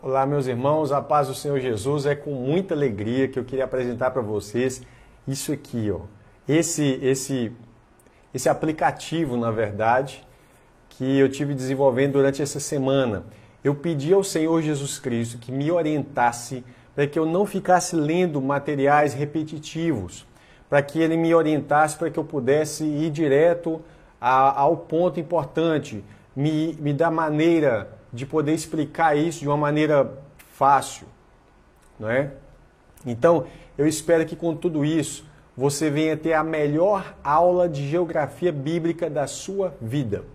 Olá, meus irmãos, a paz do Senhor Jesus. É com muita alegria que eu queria apresentar para vocês isso aqui, ó. Esse aplicativo, na verdade, que eu tive desenvolvendo durante essa semana. Eu pedi ao Senhor Jesus Cristo que me orientasse para que eu não ficasse lendo materiais repetitivos, para que Ele me orientasse para que eu pudesse ir direto ao ponto importante, me dá maneira de poder explicar isso de uma maneira fácil, não é? Então, eu espero que com tudo isso, você venha ter a melhor aula de geografia bíblica da sua vida.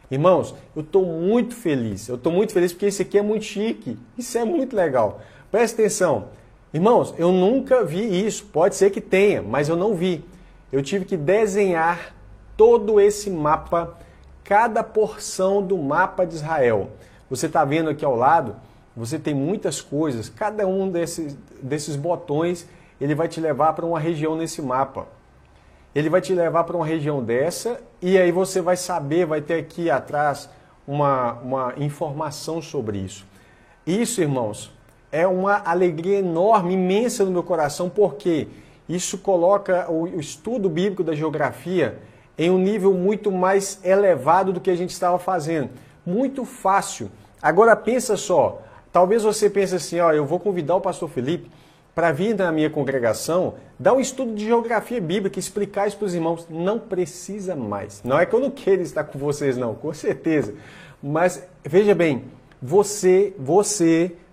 Irmãos, eu estou muito feliz porque isso aqui é muito chique, isso é muito legal. Presta atenção, irmãos, eu nunca vi isso, pode ser que tenha, mas eu não vi. Eu tive que desenhar todo esse mapa, cada porção do mapa de Israel. Você está vendo aqui ao lado, você tem muitas coisas, cada um desses botões, ele vai te levar para uma região nesse mapa. Ele vai te levar para uma região dessa e aí você vai saber, vai ter aqui atrás uma informação sobre isso. Isso, irmãos, é uma alegria enorme, imensa no meu coração, porque isso coloca o estudo bíblico da geografia em um nível muito mais elevado do que a gente estava fazendo. Muito fácil. Agora pensa só, talvez você pense assim, ó, eu vou convidar o pastor Felipe para vir na minha congregação, dar um estudo de geografia bíblica, explicar isso para os irmãos. Não precisa mais. Não é que eu não queira estar com vocês, não, com certeza. Mas veja bem, você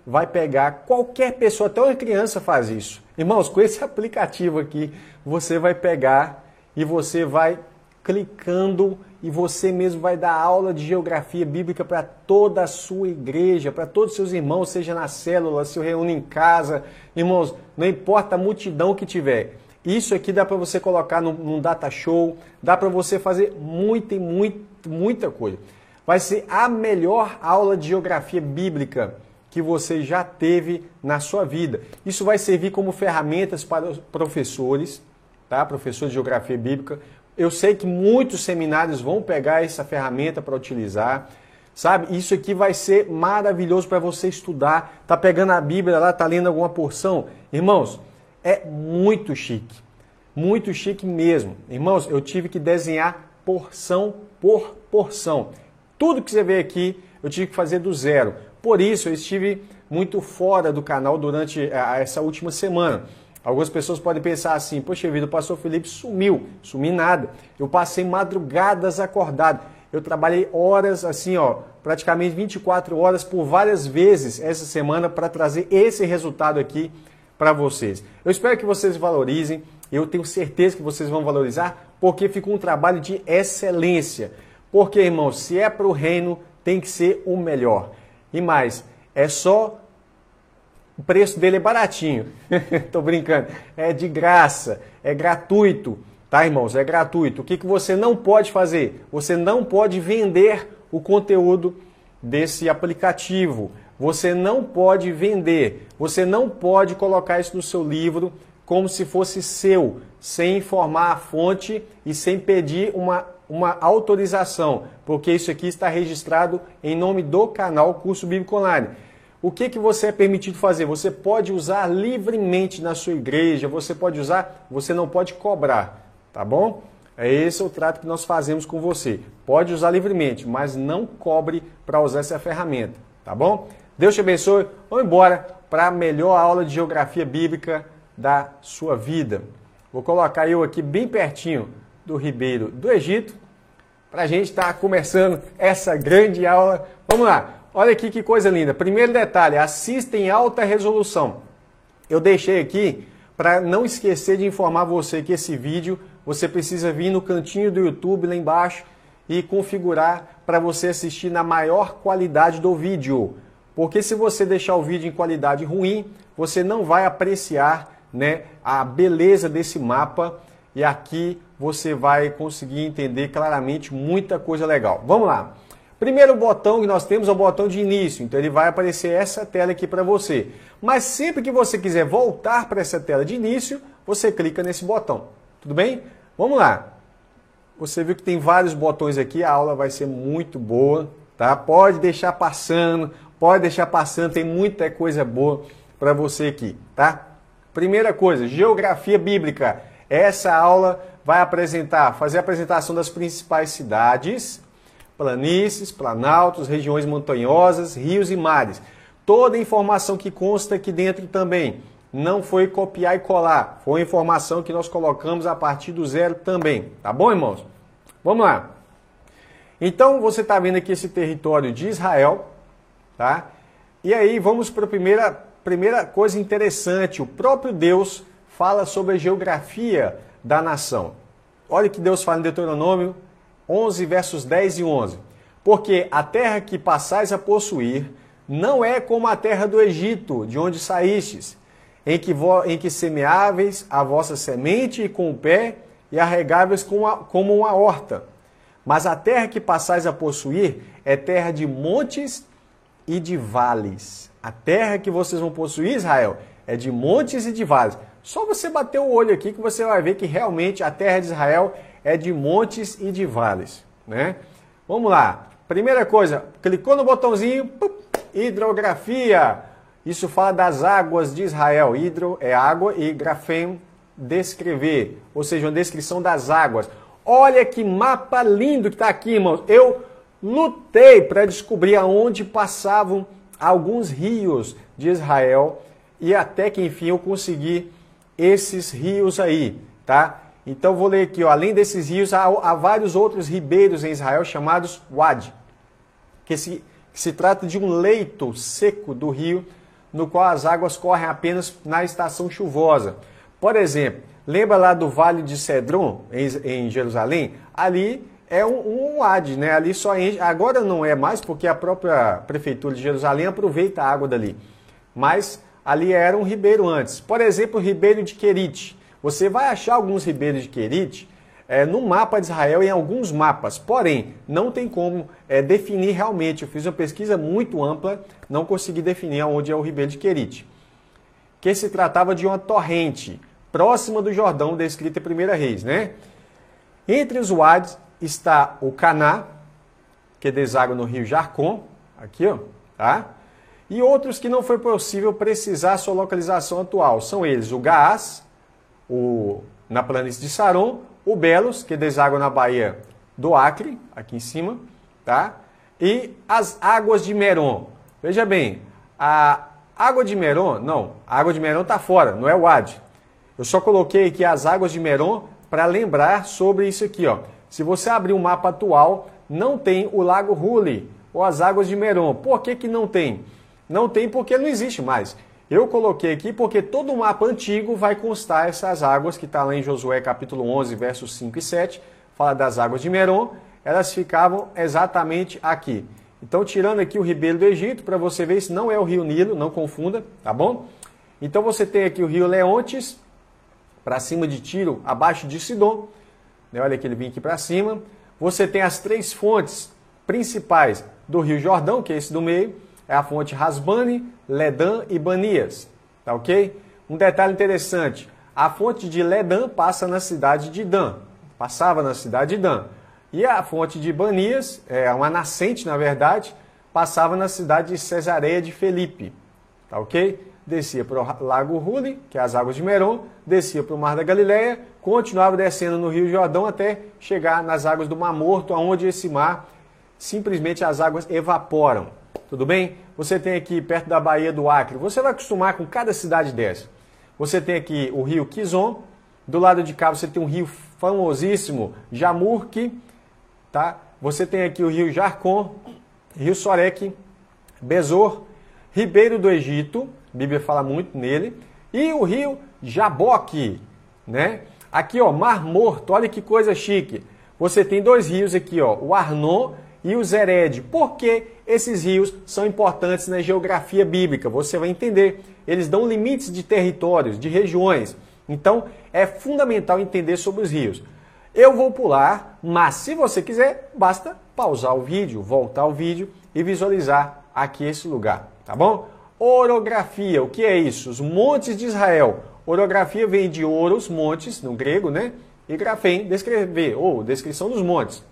vai pegar, qualquer pessoa, até uma criança faz isso. Irmãos, com esse aplicativo aqui, você vai pegar e você vai clicando e você mesmo vai dar aula de geografia bíblica para toda a sua igreja, para todos os seus irmãos, seja na célula, se reúne em casa. Irmãos, não importa a multidão que tiver. Isso aqui dá para você colocar num data show, dá para você fazer muita coisa. Vai ser a melhor aula de geografia bíblica que você já teve na sua vida. Isso vai servir como ferramentas para os professores, tá? Professores de geografia bíblica. Eu sei que muitos seminários vão pegar essa ferramenta para utilizar, sabe? Isso aqui vai ser maravilhoso para você estudar. Tá pegando a Bíblia lá, tá lendo alguma porção? Irmãos, é muito chique mesmo. Irmãos, eu tive que desenhar porção por porção. Tudo que você vê aqui, eu tive que fazer do zero. Por isso, eu estive muito fora do canal durante essa última semana. Algumas pessoas podem pensar assim, poxa vida, o pastor Felipe sumiu. Sumi nada. Eu passei madrugadas acordado. Eu trabalhei horas, assim, ó, praticamente 24 horas por várias vezes essa semana para trazer esse resultado aqui para vocês. Eu espero que vocês valorizem. Eu tenho certeza que vocês vão valorizar, porque ficou um trabalho de excelência. Porque, irmãos, se é para o reino, tem que ser o melhor. E mais, é só... O preço dele é baratinho, tô brincando, é de graça, é gratuito, tá, irmãos? É gratuito. O que você não pode fazer? Você não pode vender o conteúdo desse aplicativo, você não pode vender, você não pode colocar isso no seu livro como se fosse seu, sem informar a fonte e sem pedir uma autorização, porque isso aqui está registrado em nome do canal Curso Bíblico Online. O que você é permitido fazer? Você pode usar livremente na sua igreja, você pode usar, você não pode cobrar, tá bom? Esse é o trato que nós fazemos com você. Pode usar livremente, mas não cobre para usar essa ferramenta, tá bom? Deus te abençoe. Vamos embora para a melhor aula de geografia bíblica da sua vida. Vou colocar eu aqui bem pertinho do Ribeiro do Egito, para a gente estar começando essa grande aula. Vamos lá. Olha aqui que coisa linda. Primeiro detalhe, assista em alta resolução. Eu deixei aqui para não esquecer de informar você que esse vídeo você precisa vir no cantinho do YouTube lá embaixo e configurar para você assistir na maior qualidade do vídeo. Porque se você deixar o vídeo em qualidade ruim, você não vai apreciar, né, a beleza desse mapa e aqui você vai conseguir entender claramente muita coisa legal. Vamos lá. Primeiro botão que nós temos é o botão de início, então ele vai aparecer essa tela aqui para você. Mas sempre que você quiser voltar para essa tela de início, você clica nesse botão. Tudo bem? Vamos lá. Você viu que tem vários botões aqui, a aula vai ser muito boa, tá? Pode deixar passando, Pode deixar passando, tem muita coisa boa para você aqui, tá? Primeira coisa, geografia bíblica. Essa aula vai fazer a apresentação das principais cidades, planícies, planaltos, regiões montanhosas, rios e mares. Toda a informação que consta aqui dentro também. Não foi copiar e colar. Foi informação que nós colocamos a partir do zero também. Tá bom, irmãos? Vamos lá. Então, você está vendo aqui esse território de Israel, tá? E aí, vamos para a primeira coisa interessante. O próprio Deus fala sobre a geografia da nação. Olha o que Deus fala em Deuteronômio 11, versos 10 e 11. Porque a terra que passais a possuir não é como a terra do Egito, de onde saístes, em que semeáveis a vossa semente e com o pé, e a regáveis como uma horta. Mas a terra que passais a possuir é terra de montes e de vales. A terra que vocês vão possuir, Israel, é de montes e de vales. Só você bater o olho aqui que você vai ver que realmente a terra de Israel é de montes e de vales, né? Vamos lá. Primeira coisa, clicou no botãozinho, hidrografia. Isso fala das águas de Israel. Hidro é água e grafem, descrever, ou seja, uma descrição das águas. Olha que mapa lindo que está aqui, irmãos. Eu lutei para descobrir aonde passavam alguns rios de Israel e até que enfim eu consegui esses rios aí, tá? Então vou ler aqui, ó. Além desses rios, há vários outros ribeiros em Israel chamados Wadi, que se trata de um leito seco do rio, no qual as águas correm apenas na estação chuvosa. Por exemplo, lembra lá do Vale de Cedron, em Jerusalém? Ali é um Wadi, né? Ali só enche, agora não é mais, porque a própria prefeitura de Jerusalém aproveita a água dali. Mas ali era um ribeiro antes. Por exemplo, o ribeiro de Querite. Você vai achar alguns ribeiros de Querite no mapa de Israel, em alguns mapas. Porém, não tem como definir realmente. Eu fiz uma pesquisa muito ampla, não consegui definir onde é o ribeiro de Querite. Que se tratava de uma torrente próxima do Jordão, descrita em 1 Reis, né? Entre os Wadis está o Caná, que deságua no rio Jarcom, aqui, ó, tá? E outros que não foi possível precisar sua localização atual. São eles o Gaás, na planície de Saron, o Belos, que deságua na Baía do Acre, aqui em cima, tá? E as águas de Merom. Veja bem, a água de Merom, não, a água de Merom está fora, não é o Wadi. Eu só coloquei aqui as águas de Merom para lembrar sobre isso aqui, ó. Se você abrir um mapa atual, não tem o Lago Huli, ou as águas de Merom. Por que não tem? Não tem porque não existe mais. Eu coloquei aqui porque todo o mapa antigo vai constar essas águas, que está lá em Josué capítulo 11, versos 5 e 7, fala das águas de Merom, elas ficavam exatamente aqui. Então, tirando aqui o ribeiro do Egito, para você ver, isso não é o rio Nilo, não confunda, tá bom? Então, você tem aqui o rio Leontes, para cima de Tiro, abaixo de Sidom, né? Olha que ele vem aqui para cima. Você tem as três fontes principais do rio Jordão, que é esse do meio, é a fonte Rasbane, Ledã e Banias, tá ok? Um detalhe interessante, a fonte de Ledã passa na cidade de Dan, passava na cidade de Dan. E a fonte de Banias, é uma nascente na verdade, passava na cidade de Cesareia de Felipe, tá ok? Descia para o Lago Huli, que é as águas de Merom, descia para o Mar da Galileia, continuava descendo no Rio Jordão até chegar nas águas do Mar Morto, onde esse mar, simplesmente as águas evaporam. Tudo bem? Você tem aqui perto da Baía do Acre, você vai acostumar com cada cidade dessa. Você tem aqui o rio Kizom, do lado de cá você tem um rio famosíssimo, Jamurque, tá? Você tem aqui o rio Jarcom, rio Sorek, Besor, Ribeiro do Egito, a Bíblia fala muito nele, e o rio Jaboque, né? Aqui, ó, Mar Morto, olha que coisa chique. Você tem dois rios aqui, ó, o Arnon e o Zered. Por que esses rios são importantes na geografia bíblica? Você vai entender. Eles dão limites de territórios, de regiões. Então, é fundamental entender sobre os rios. Eu vou pular, mas se você quiser, basta pausar o vídeo, voltar o vídeo e visualizar aqui esse lugar, tá bom? Orografia, o que é isso? Os montes de Israel. Orografia vem de oros, montes, no grego, né? E grafém, descrever, ou descrição dos montes.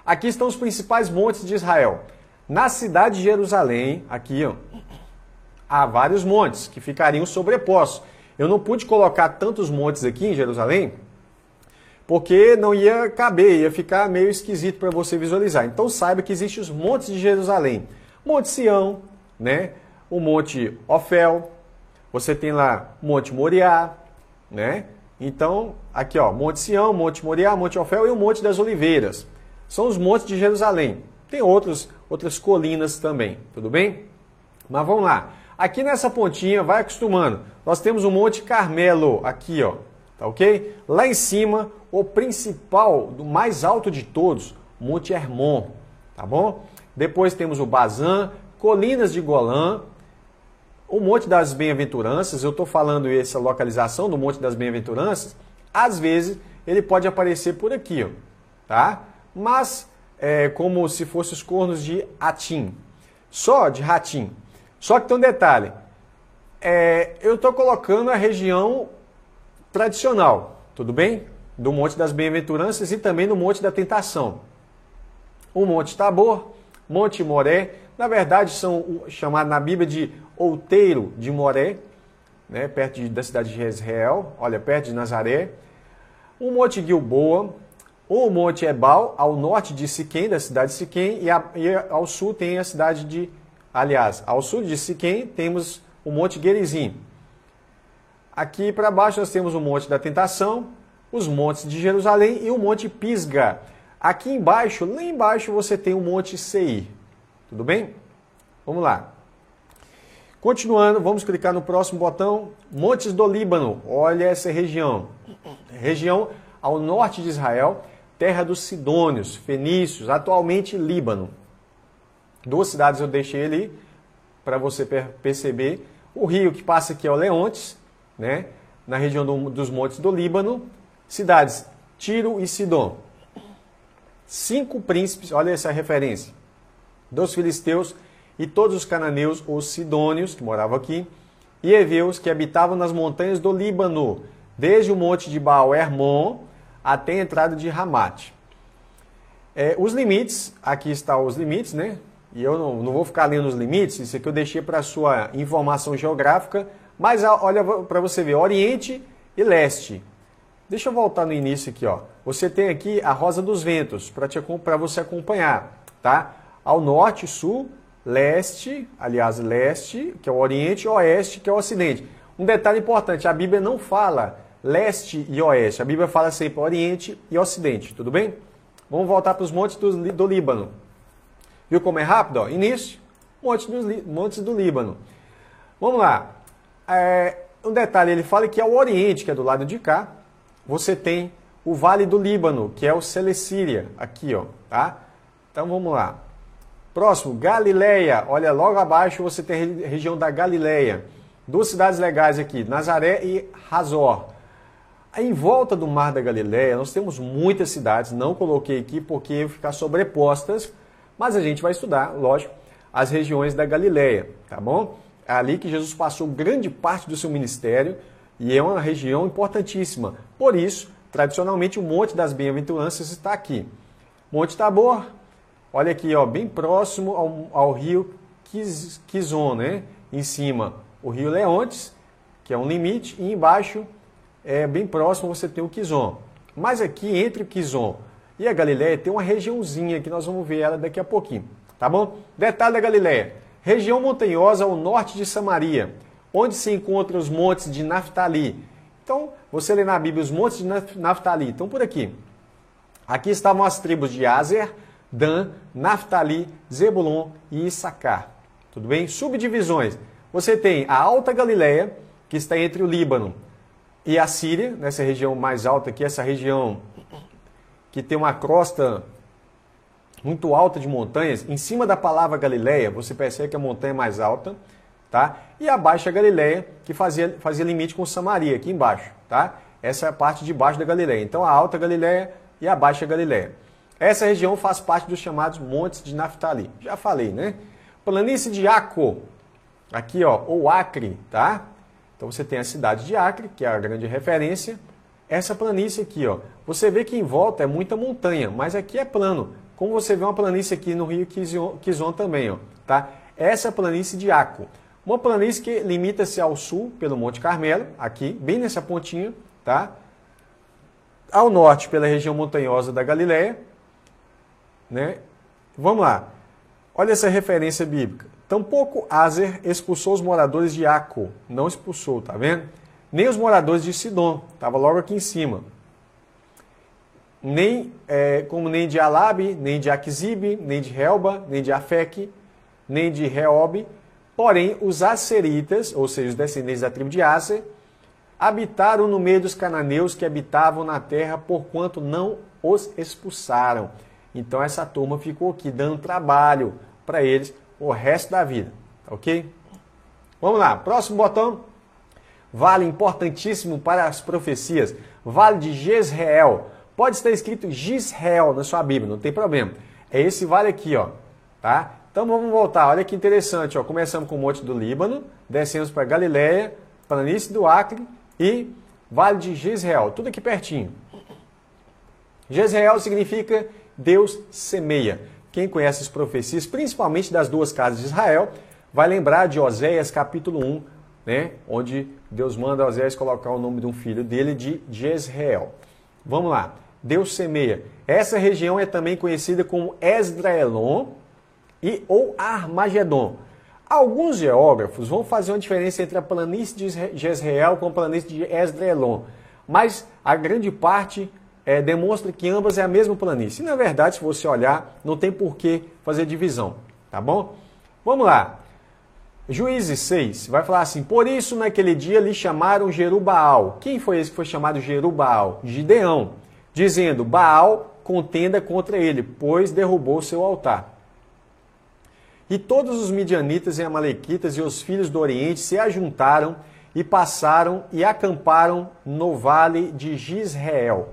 Aqui estão os principais montes de Israel. Na cidade de Jerusalém, aqui, ó, há vários montes que ficariam sobrepostos. Eu não pude colocar tantos montes aqui em Jerusalém, porque não ia caber, ia ficar meio esquisito para você visualizar. Então saiba que existem os montes de Jerusalém. Monte Sião, né? O Monte Ofel, você tem lá Monte Moriá, né? Então, aqui ó, Monte Sião, Monte Moriá, Monte Ofel e o Monte das Oliveiras. São os montes de Jerusalém. Tem outras colinas também, tudo bem? Mas vamos lá. Aqui nessa pontinha, vai acostumando. Nós temos o Monte Carmelo, aqui ó, tá ok? Lá em cima, o principal, do mais alto de todos, Monte Hermon, tá bom? Depois temos o Bazã, Colinas de Golã, o Monte das Bem-aventuranças. Eu estou falando essa localização do Monte das Bem-aventuranças, às vezes ele pode aparecer por aqui, ó, tá? Mas é como se fosse os cornos de Hatim, só de Hatim. Só que tem um detalhe, eu estou colocando a região tradicional, tudo bem? Do Monte das Bem-aventuranças e também no Monte da Tentação. O Monte Tabor, Monte Moré, na verdade são chamados na Bíblia de Outeiro de Moré, né, perto da cidade de Jezreel, olha, perto de Nazaré. O Monte Gilboa, o Monte Ebal, ao norte de Siquém, da cidade de Siquém, e ao sul tem a cidade de... Aliás, ao sul de Siquém temos o Monte Gerizim. Aqui para baixo nós temos o Monte da Tentação, os montes de Jerusalém e o Monte Pisga. Aqui embaixo, lá embaixo, você tem o Monte Seir. Tudo bem? Vamos lá. Continuando, vamos clicar no próximo botão. Montes do Líbano. Olha essa região. Região ao norte de Israel, terra dos Sidônios, Fenícios, atualmente Líbano. Duas cidades eu deixei ali para você perceber. O rio que passa aqui é o Leontes, né? Na região dos montes do Líbano. Cidades Tiro e Sidom. 5 príncipes, olha essa referência, dos filisteus e todos os cananeus, os sidônios, que moravam aqui, e heveus, que habitavam nas montanhas do Líbano, desde o monte de Baal-Hermon até a entrada de Ramate. Os limites, aqui estão os limites, né? E eu não vou ficar lendo os limites, isso aqui eu deixei para a sua informação geográfica, mas olha para você ver, Oriente e Leste. Deixa eu voltar no início aqui, ó. Você tem aqui a Rosa dos Ventos, para você acompanhar, tá? Ao norte, sul, leste, aliás, leste, que é o Oriente, e oeste, que é o Ocidente. Um detalhe importante, a Bíblia não fala leste e oeste, a Bíblia fala sempre Oriente e Ocidente, tudo bem? Vamos voltar para os montes do Líbano. Viu como é rápido? Ó? Início, montes do Líbano. Vamos lá. Um detalhe, ele fala que é o Oriente, que é do lado de cá. Você tem o Vale do Líbano, que é o Celecíria, aqui, ó, tá? Então vamos lá. Próximo, Galileia. Olha, logo abaixo você tem a região da Galileia. 2 cidades legais aqui, Nazaré e Hazor. Em volta do Mar da Galileia, nós temos muitas cidades, não coloquei aqui porque ia ficar sobrepostas, mas a gente vai estudar, lógico, as regiões da Galileia, tá bom? É ali que Jesus passou grande parte do seu ministério, e é uma região importantíssima. Por isso, tradicionalmente, o Monte das Bem-aventuranças está aqui. Monte Tabor, olha aqui, ó, bem próximo ao rio Kizon, né? Em cima, o rio Leontes, que é um limite, e embaixo, bem próximo, você tem o Kizon. Mas aqui, entre o Kizon e a Galileia, tem uma regiãozinha que nós vamos ver ela daqui a pouquinho, tá bom? Detalhe da Galileia, região montanhosa ao norte de Samaria, onde se encontram os montes de Naftali. Então, você lê na Bíblia os montes de Naftali, estão por aqui. Aqui estavam as tribos de Aser, Dan, Naftali, Zebulon e Issacar. Tudo bem? Subdivisões. Você tem a Alta Galileia, que está entre o Líbano e a Síria, nessa região mais alta aqui, essa região que tem uma crosta muito alta de montanhas. Em cima da palavra Galileia, você percebe que a montanha é mais alta. Tá? E a Baixa Galileia, que fazia limite com Samaria, aqui embaixo. Tá? Essa é a parte de baixo da Galileia. Então, a Alta Galileia e a Baixa Galileia. Essa região faz parte dos chamados Montes de Naftali. Já falei, né? Planície de Aco, aqui, ó, ou Acre, tá? Então, você tem a cidade de Acre, que é a grande referência. Essa planície aqui, ó, você vê que em volta é muita montanha, mas aqui é plano. como você vê uma planície aqui no rio Kizon também, ó, tá? Essa é a planície de Aco. Uma planície que limita-se ao sul pelo Monte Carmelo, aqui, bem nessa pontinha, tá? Ao norte pela região montanhosa da Galileia, né? Vamos lá. Olha essa referência bíblica. Tampouco Azer expulsou os moradores de Aco, não expulsou, tá vendo? Nem os moradores de Sidom, estava logo aqui em cima. Nem de Alabe, nem de Aquisibe, nem de Helba, nem de Afeque, nem de Reobe. Porém, os Aseritas, ou seja, os descendentes da tribo de Aser, habitaram no meio dos cananeus que habitavam na terra, porquanto não os expulsaram. Então essa turma ficou aqui dando trabalho para eles o resto da vida, ok? Vamos lá, próximo botão. Vale importantíssimo para as profecias. Vale de Jezreel. Pode estar escrito Gisrael na sua Bíblia, não tem problema. É esse vale aqui, ó, tá? Então vamos voltar, olha que interessante, ó. Começamos com o Monte do Líbano, descemos para Galileia, planície do Acre e Vale de Jezreel, tudo aqui pertinho. Jezreel significa Deus semeia. Quem conhece as profecias, principalmente das duas casas de Israel, vai lembrar de Oséias capítulo 1, né? Onde Deus manda Oséias colocar o nome de um filho dele de Jezreel. Vamos lá, Deus semeia. Essa região é também conhecida como Esdraelon ou Armagedon. Alguns geógrafos vão fazer uma diferença entre a planície de Jezreel com a planície de Esdraelon, mas a grande parte demonstra que ambas é a mesma planície. E, na verdade, se você olhar, não tem por que fazer divisão, tá bom? Vamos lá. Juízes 6 vai falar assim: por isso naquele dia lhe chamaram Jerubaal. Quem foi esse que foi chamado Jerubaal? Gideão, dizendo: Baal contenda contra ele, pois derrubou seu altar. E todos os midianitas e amalequitas e os filhos do Oriente se ajuntaram e passaram e acamparam no vale de Jezreel.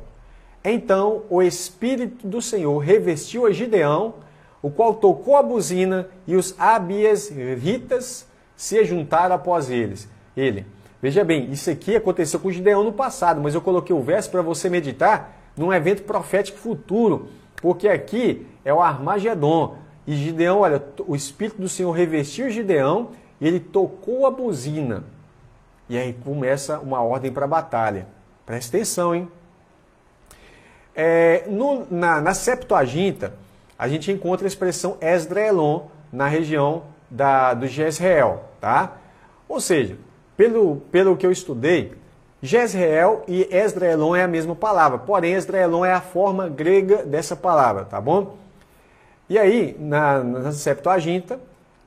Então o Espírito do Senhor revestiu a Gideão, o qual tocou a buzina, e os abiesritas se juntaram após ele. Veja bem, isso aqui aconteceu com Gideão no passado, mas eu coloquei o verso para você meditar num evento profético futuro, porque aqui é o Armagedon. E Gideão, olha, o Espírito do Senhor revestiu Gideão e ele tocou a buzina. E aí começa uma ordem para a batalha. Presta atenção, hein? Na Septuaginta, a gente encontra a expressão Esdraelon na região do Jezreel, tá? Ou seja, pelo que eu estudei, Jezreel e Esdraelon é a mesma palavra, porém Esdraelon é a forma grega dessa palavra, tá bom? E aí, na Septuaginta,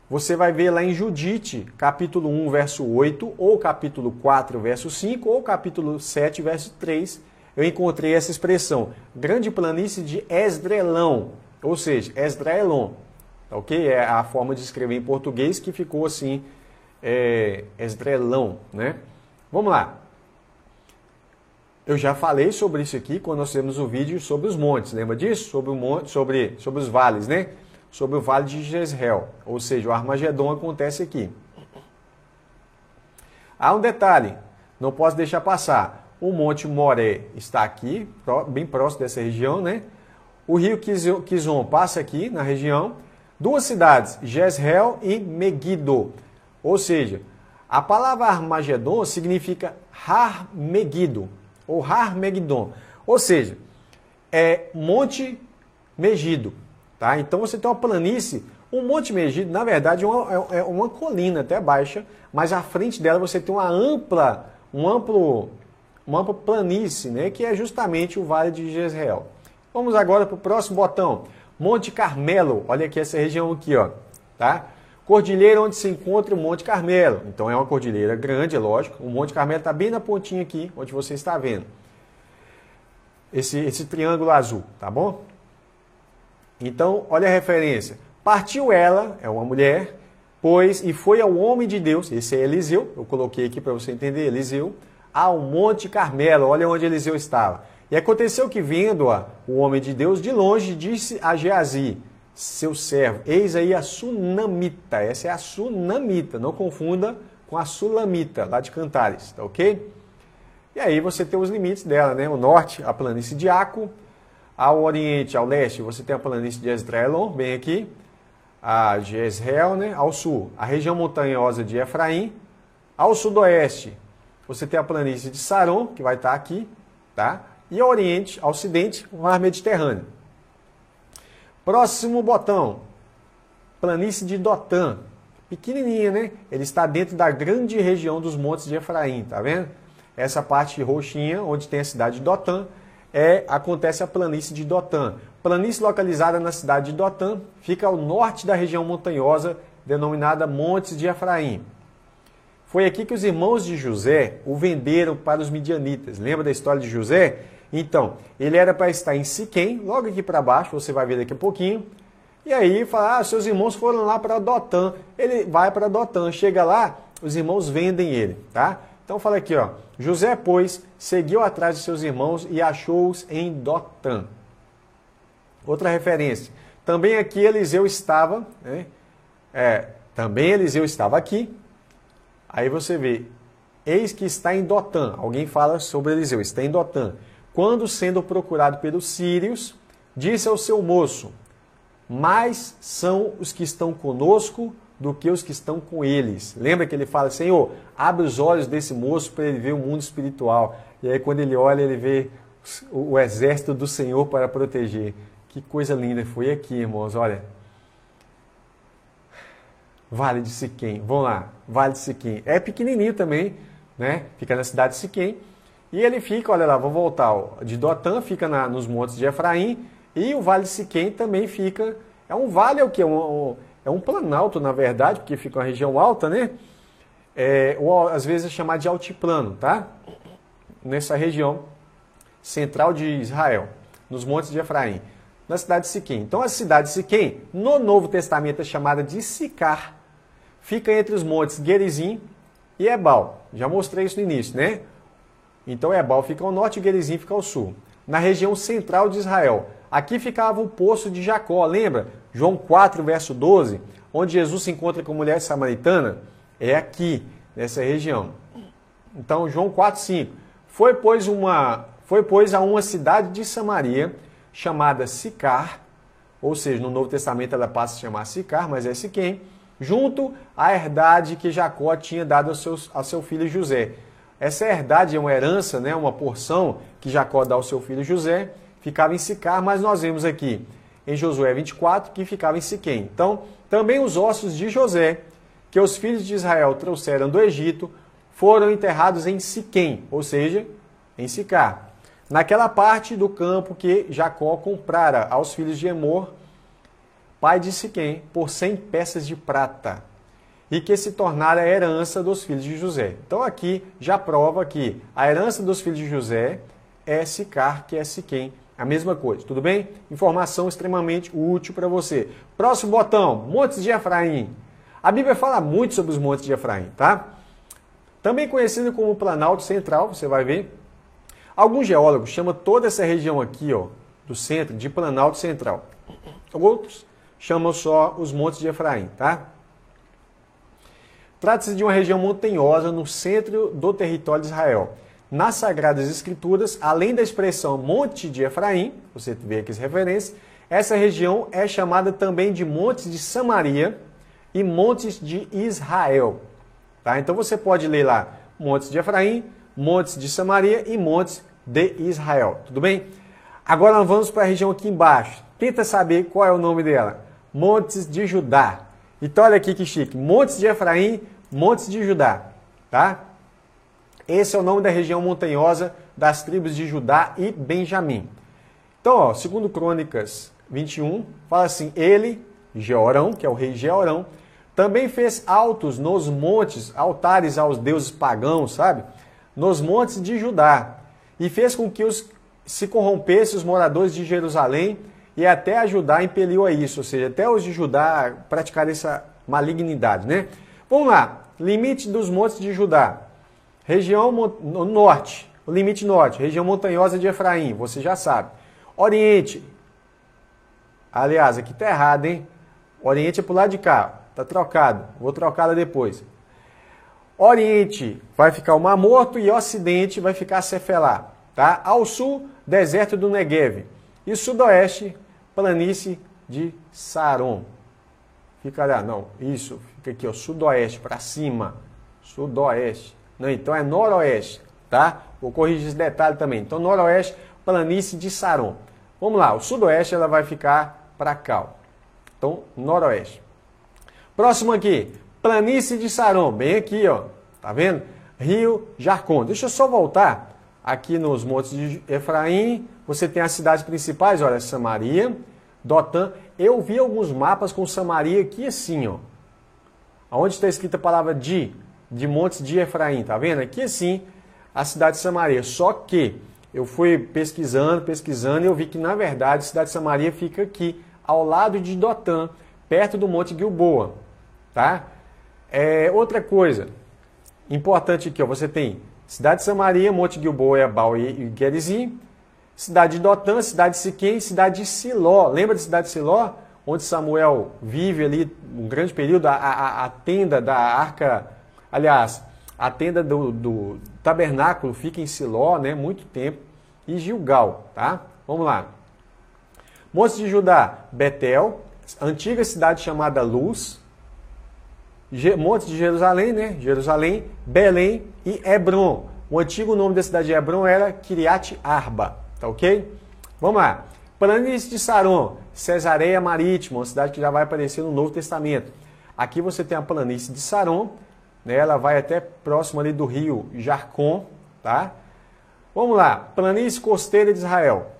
você vai ver lá em Judite, capítulo 1, verso 8, ou capítulo 4, verso 5, ou capítulo 7, verso 3, eu encontrei essa expressão, grande planície de Esdraelon, ou seja, Esdraelon, ok? É a forma de escrever em português que ficou assim, Esdraelon, né? Vamos lá. Eu já falei sobre isso aqui quando nós fizemos o vídeo sobre os montes, lembra disso? Sobre os vales, né? Sobre o vale de Jezreel, ou seja, o Armagedon acontece aqui. Há um detalhe, não posso deixar passar. O Monte Moré está aqui, bem próximo dessa região, né? O rio Kizon passa aqui na região. Duas cidades, Jezreel e Megido. Ou seja, a palavra Armagedon significa Har Megido, ou Har Megidon. Ou seja, é Monte Megido. Tá? Então você tem uma planície. O Monte Megido, na verdade, é uma colina até baixa, mas à frente dela você tem uma ampla planície, né, que é justamente o Vale de Jezreel. Vamos agora para o próximo botão. Monte Carmelo. Olha aqui essa região aqui, ó, tá? Cordilheira onde se encontra o Monte Carmelo. Então é uma cordilheira grande, é lógico. O Monte Carmelo está bem na pontinha aqui, onde você está vendo. Esse triângulo azul, tá bom? Então, olha a referência. Partiu ela, é uma mulher, pois, e foi ao homem de Deus, esse é Eliseu, eu coloquei aqui para você entender, Eliseu, ao Monte Carmelo, olha onde Eliseu estava. E aconteceu que, vendo-a, o homem de Deus, de longe, disse a Geazi, seu servo, eis aí a Sunamita, essa é a Sunamita, não confunda com a Sulamita, lá de Cantares, tá ok? E aí você tem os limites dela, né? O norte, a planície de Aco, Ao oriente, ao leste, você tem a planície de Esdraelon, bem aqui. A Jezreel, né? Ao sul, a região montanhosa de Efraim. Ao sudoeste, você tem a planície de Saron, que vai estar aqui, tá? E ao oriente, ao ocidente, o mar Mediterrâneo. Próximo botão, planície de Dotã. Pequenininha, né? Ele está dentro da grande região dos montes de Efraim, tá vendo? Essa parte roxinha, onde tem a cidade de Dotã, acontece a planície de Dotã. Planície localizada na cidade de Dotã, fica ao norte da região montanhosa, denominada Montes de Efraim. Foi aqui que os irmãos de José o venderam para os midianitas. Lembra da história de José? Então, ele era para estar em Siquém, logo aqui para baixo, você vai ver daqui a pouquinho. E aí, fala, seus irmãos foram lá para Dotã. Ele vai para Dotã, chega lá, os irmãos vendem ele, tá? Então, fala aqui, ó. José, pois, seguiu atrás de seus irmãos e achou-os em Dotã. Outra referência. Também aqui Eliseu estava, né? Também Eliseu estava aqui. Aí você vê, eis que está em Dotã. Alguém fala sobre Eliseu, está em Dotã. Quando, sendo procurado pelos sírios, disse ao seu moço, mais são os que estão conosco do que os que estão com eles. Lembra que ele fala, Senhor, abre os olhos desse moço para ele ver o mundo espiritual. E aí quando ele olha, ele vê o exército do Senhor para proteger. Que coisa linda foi aqui, irmãos, olha. Vale de Siquém, vamos lá, Vale de Siquém. É pequenininho também, né? Fica na cidade de Siquém. E ele fica, olha lá, vou voltar, ó, de Dotã, fica nos montes de Efraim. E o Vale de Siquém também fica, é um vale, é o quê? É um planalto, na verdade, porque fica uma região alta, né? Ou às vezes é chamado de altiplano, tá? Nessa região central de Israel, nos montes de Efraim, na cidade de Siquém. Então a cidade de Siquém, no Novo Testamento, é chamada de Sicar. Fica entre os montes Gerizim e Ebal. Já mostrei isso no início, né? Então Ebal fica ao norte e Gerizim fica ao sul. Na região central de Israel. Aqui ficava o poço de Jacó, lembra? João 4, verso 12, onde Jesus se encontra com a mulher samaritana, é aqui, nessa região. Então, João 4, 5. Foi, pois, a uma cidade de Samaria, chamada Sicar, ou seja, no Novo Testamento ela passa a se chamar Sicar, mas é Siquém, junto à herdade que Jacó tinha dado ao seu filho José. Essa herdade é uma herança, né, uma porção que Jacó dá ao seu filho José, ficava em Sicar, mas nós vemos aqui em Josué 24 que ficava em Siquém. Então, também os ossos de José, que os filhos de Israel trouxeram do Egito, foram enterrados em Siquém, ou seja, em Sicar, naquela parte do campo que Jacó comprara aos filhos de Emor, pai de Siquém, por 100 peças de prata, e que se tornara a herança dos filhos de José. Então aqui já prova que a herança dos filhos de José é Sicar, que é Siquém, a mesma coisa, tudo bem? Informação extremamente útil para você. Próximo botão, Montes de Efraim. A Bíblia fala muito sobre os Montes de Efraim, tá? Também conhecido como Planalto Central, você vai ver. Alguns geólogos chamam toda essa região aqui, ó, do centro, de Planalto Central. Outros chamam só os Montes de Efraim, tá? Trata-se de uma região montanhosa no centro do território de Israel. Nas Sagradas Escrituras, além da expressão Monte de Efraim, você vê aqui as referências, essa região é chamada também de Montes de Samaria e Montes de Israel. Tá? Então você pode ler lá Montes de Efraim, Montes de Samaria e Montes de Israel. Tudo bem? Agora nós vamos para a região aqui embaixo. Tenta saber qual é o nome dela. Montes de Judá. Então olha aqui que chique. Montes de Efraim, Montes de Judá. Tá? Esse é o nome da região montanhosa das tribos de Judá e Benjamim. Então, ó, segundo Crônicas 21, fala assim, ele, Jeorão, que é o rei Jeorão, também fez altos nos montes, altares aos deuses pagãos, sabe? Nos montes de Judá, e fez com que se corrompessem os moradores de Jerusalém, e até a Judá impeliu a isso, ou seja, até os de Judá praticarem essa malignidade, né? Vamos lá, limite dos montes de Judá. Região norte, o limite norte, região montanhosa de Efraim, você já sabe. Oriente, aliás, aqui está errado, hein? Oriente é para o lado de cá, está trocado, vou trocá-la depois. Oriente vai ficar o Mar Morto e Ocidente vai ficar Cefelá. Tá? Ao sul, deserto do Neguev. E sudoeste, planície de Saron. Fica ali, não, isso, fica aqui, ó, sudoeste, para cima, sudoeste. Não, então é noroeste, tá? Vou corrigir esse detalhe também. Então, noroeste, planície de Saron. Vamos lá, o sudoeste ela vai ficar para cá, ó. Então, noroeste. Próximo aqui, planície de Saron, bem aqui, ó, tá vendo? Rio Jarcon. Deixa eu só voltar aqui nos montes de Efraim. Você tem as cidades principais, olha, Samaria, Dotã. Eu vi alguns mapas com Samaria aqui assim, ó. Onde está escrita a palavra de montes de Efraim, tá vendo? Aqui assim, a cidade de Samaria. Só que eu fui pesquisando e eu vi que, na verdade, a cidade de Samaria fica aqui, ao lado de Dotã, perto do Monte Gilboa, tá? Outra coisa importante aqui, ó, você tem cidade de Samaria, Monte Gilboa, Ebal e Gerizim, cidade de Dotã, cidade de Siquém, cidade de Siló. Lembra da cidade de Siló? Onde Samuel vive ali um grande período, a tenda da arca, aliás, a tenda do tabernáculo fica em Siló, né, muito tempo, e Gilgal, tá? Vamos lá. Montes de Judá, Betel, antiga cidade chamada Luz, Montes de Jerusalém, né? Jerusalém, Belém e Hebron. O antigo nome da cidade de Hebron era Kiriat Arba, tá ok? Vamos lá. Planície de Saron, Cesareia Marítima, uma cidade que já vai aparecer no Novo Testamento. Aqui você tem a planície de Saron, né? Ela vai até próximo ali do rio Jarcon, tá? Vamos lá. Planície costeira de Israel.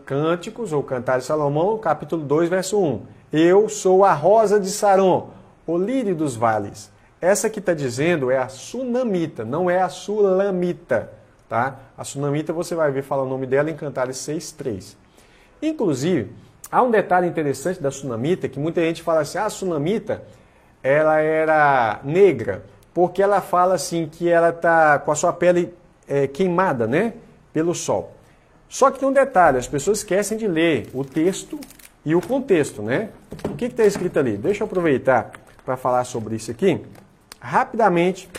Cânticos, ou Cantares de Salomão, capítulo 2, verso 1. Eu sou a rosa de Saron, o lírio dos vales. Essa que está dizendo é a sunamita, não é a sulamita, tá? A sunamita você vai ver falar o nome dela em Cantares 6:3. Inclusive, há um detalhe interessante da sunamita, que muita gente fala assim, a sunamita, ela era negra, porque ela fala assim que ela está com a sua pele queimada, né? Pelo sol. Só que tem um detalhe, as pessoas esquecem de ler o texto e o contexto, né? O que está escrito ali? Deixa eu aproveitar para falar sobre isso aqui, rapidamente,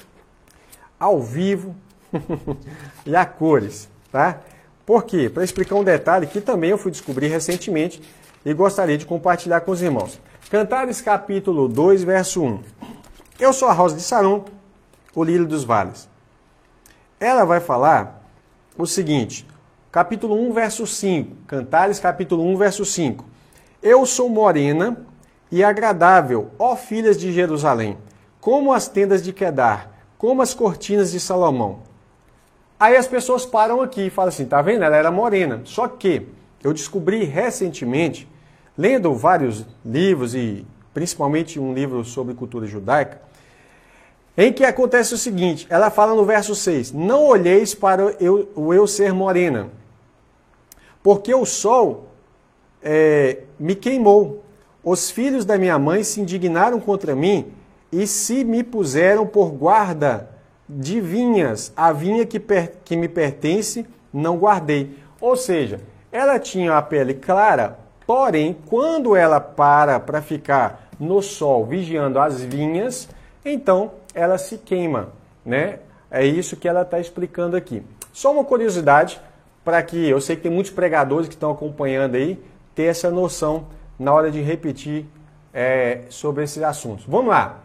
ao vivo e a cores, tá? Por quê? Para explicar um detalhe que também eu fui descobrir recentemente e gostaria de compartilhar com os irmãos. Cantares capítulo 2, verso 1. Eu sou a rosa de Saron, o lírio dos vales. Ela vai falar o seguinte, capítulo 1, verso 5. Cantares capítulo 1, verso 5. Eu sou morena e agradável, ó filhas de Jerusalém, como as tendas de Quedar, como as cortinas de Salomão. Aí as pessoas param aqui e falam assim, tá vendo? Ela era morena. Só que eu descobri recentemente, lendo vários livros e principalmente um livro sobre cultura judaica, em que acontece o seguinte, ela fala no verso 6, não olheis para o eu ser morena, porque o sol me queimou. Os filhos da minha mãe se indignaram contra mim e se me puseram por guarda de vinhas. A vinha que me pertence não guardei. Ou seja, ela tinha a pele clara, porém, quando ela para ficar no sol vigiando as vinhas, então ela se queima, né? É isso que ela está explicando aqui. Só uma curiosidade, para que eu sei que tem muitos pregadores que estão acompanhando aí, ter essa noção na hora de repetir sobre esses assuntos. Vamos lá.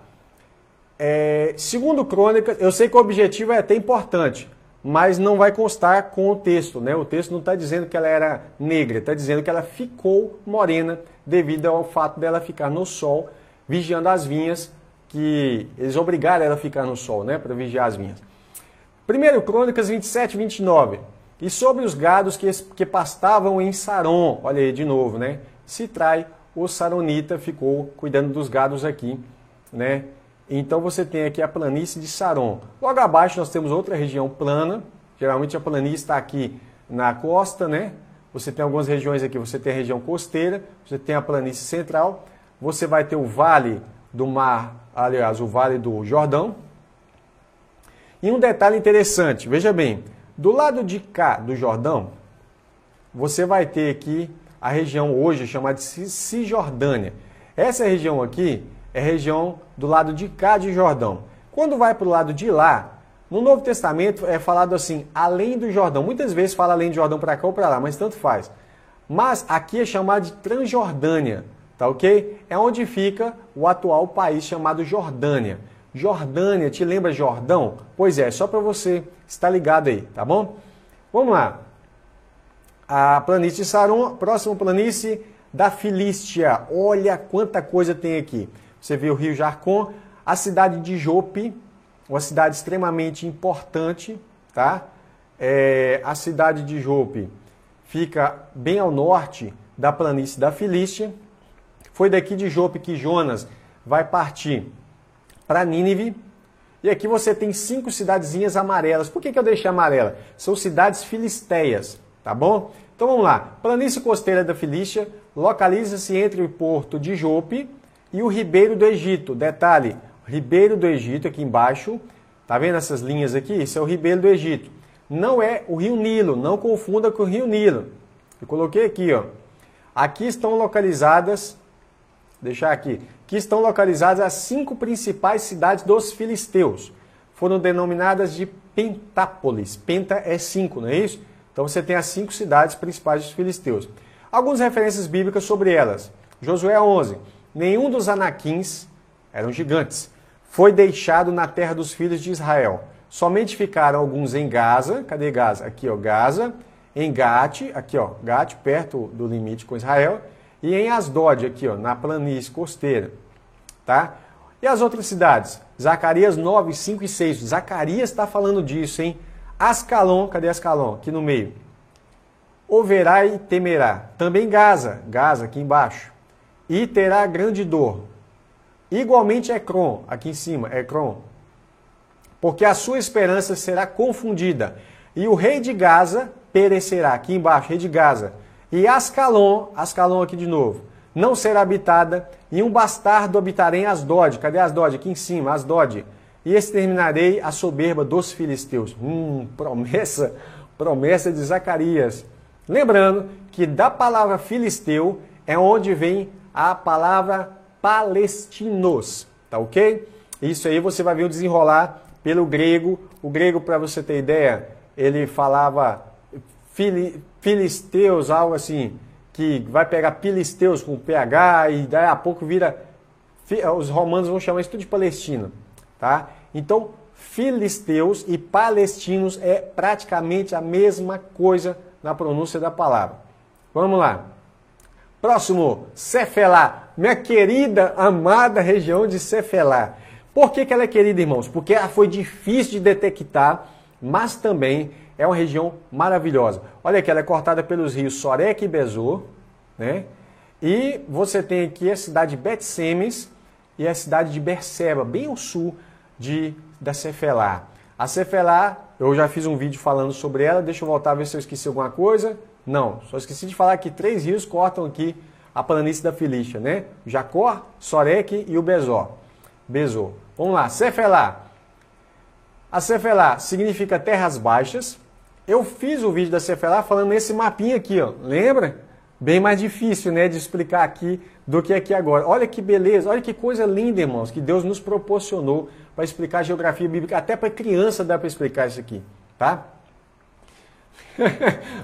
Segundo Crônicas, eu sei que o objetivo é até importante, mas não vai constar com o texto, né? O texto não está dizendo que ela era negra, está dizendo que ela ficou morena devido ao fato dela ficar no sol, vigiando as vinhas, que eles obrigaram ela a ficar no sol, né? Para vigiar as vinhas. 1 Crônicas 27, 29. E sobre os gados que pastavam em Saron, olha aí de novo, né? Sitrai, o saronita, ficou cuidando dos gados aqui, né? Então você tem aqui a planície de Saron. Logo abaixo nós temos outra região plana, geralmente a planície está aqui na costa, né? Você tem algumas regiões aqui, você tem a região costeira, você tem a planície central, você vai ter o vale do mar, aliás, o vale do Jordão. E um detalhe interessante, veja bem, do lado de cá do Jordão, você vai ter aqui a região hoje chamada de Cisjordânia. Essa região aqui é a região do lado de cá de Jordão. Quando vai para o lado de lá, No Novo Testamento é falado assim, além do Jordão. Muitas vezes fala além do Jordão para cá ou para lá, mas tanto faz. Mas aqui é chamado de Transjordânia, tá ok? É onde fica o atual país chamado Jordânia. Jordânia, te lembra Jordão? Pois é, só para você estar ligado aí, tá bom? Vamos lá. A planície de Saron, próxima planície da Filístia. Olha quanta coisa tem aqui. Você vê o rio Jarcon, a cidade de Jope, uma cidade extremamente importante, tá? A cidade de Jope fica bem ao norte da planície da Filístia. Foi daqui de Jope que Jonas vai partir para Nínive. E aqui você tem 5 cidadezinhas amarelas. Por que eu deixei amarela? São cidades filisteias, tá bom? Então vamos lá. Planície costeira da Filístia localiza-se entre o porto de Jope e o Ribeiro do Egito. Detalhe, Ribeiro do Egito aqui embaixo, tá vendo essas linhas aqui? Isso é o Ribeiro do Egito. Não é o Rio Nilo, não confunda com o Rio Nilo. Eu coloquei aqui, ó. Aqui estão localizadas, deixar aqui, que estão localizadas as 5 principais cidades dos filisteus. Foram denominadas de Pentápolis. Penta é 5, não é isso? Então você tem as 5 cidades principais dos filisteus. Algumas referências bíblicas sobre elas. Josué 11. Nenhum dos anaquins, eram gigantes, foi deixado na terra dos filhos de Israel. Somente ficaram alguns em Gaza. Cadê Gaza? Aqui, ó, Gaza. Em Gate, aqui, ó, Gate, perto do limite com Israel. E em Asdod, aqui, ó, na planície costeira. Tá? E as outras cidades? Zacarias 9, 5 e 6. Zacarias está falando disso, hein? Ascalon, cadê Ascalon? Aqui no meio. Ouverá e temerá. Também Gaza, Gaza aqui embaixo. E terá grande dor. Igualmente Ecrom, aqui em cima, Ecrom. Porque a sua esperança será confundida. E o rei de Gaza perecerá, aqui embaixo, rei de Gaza. E Ascalon, Ascalon aqui de novo, não será habitada, e um bastardo habitará em Asdod. Cadê Asdod? Aqui em cima, Asdod. E exterminarei a soberba dos filisteus. Promessa de Zacarias. Lembrando que da palavra filisteu é onde vem a palavra palestinos, tá ok? Isso aí você vai ver o desenrolar pelo grego. O grego, para você ter ideia, ele falava filisteus, algo assim, que vai pegar filisteus com PH e daí a pouco vira... Os romanos vão chamar isso tudo de Palestina, tá? Então, filisteus e palestinos é praticamente a mesma coisa na pronúncia da palavra. Vamos lá. Próximo, Cefelá. Minha querida, amada região de Cefelá. Por que ela é querida, irmãos? Porque ela foi difícil de detectar, mas também é uma região maravilhosa. Olha aqui, ela é cortada pelos rios Sorek e Besor, né? E você tem aqui a cidade de Bet-Semes e a cidade de Berseba, bem ao sul da Cefelá. A Cefelá, eu já fiz um vídeo falando sobre ela, deixa eu voltar a ver se eu esqueci alguma coisa. Não, só esqueci de falar que 3 rios cortam aqui a planície da Filístia, né? O Jacor, Sorek e o Besor. Vamos lá, Cefelá. A Cefelá significa terras baixas. Eu fiz o vídeo da Cefelá falando nesse mapinha aqui, ó. Lembra? Bem mais difícil, né, de explicar aqui do que aqui agora. Olha que beleza, olha que coisa linda, irmãos, que Deus nos proporcionou para explicar a geografia bíblica. Até para criança dá para explicar isso aqui, tá?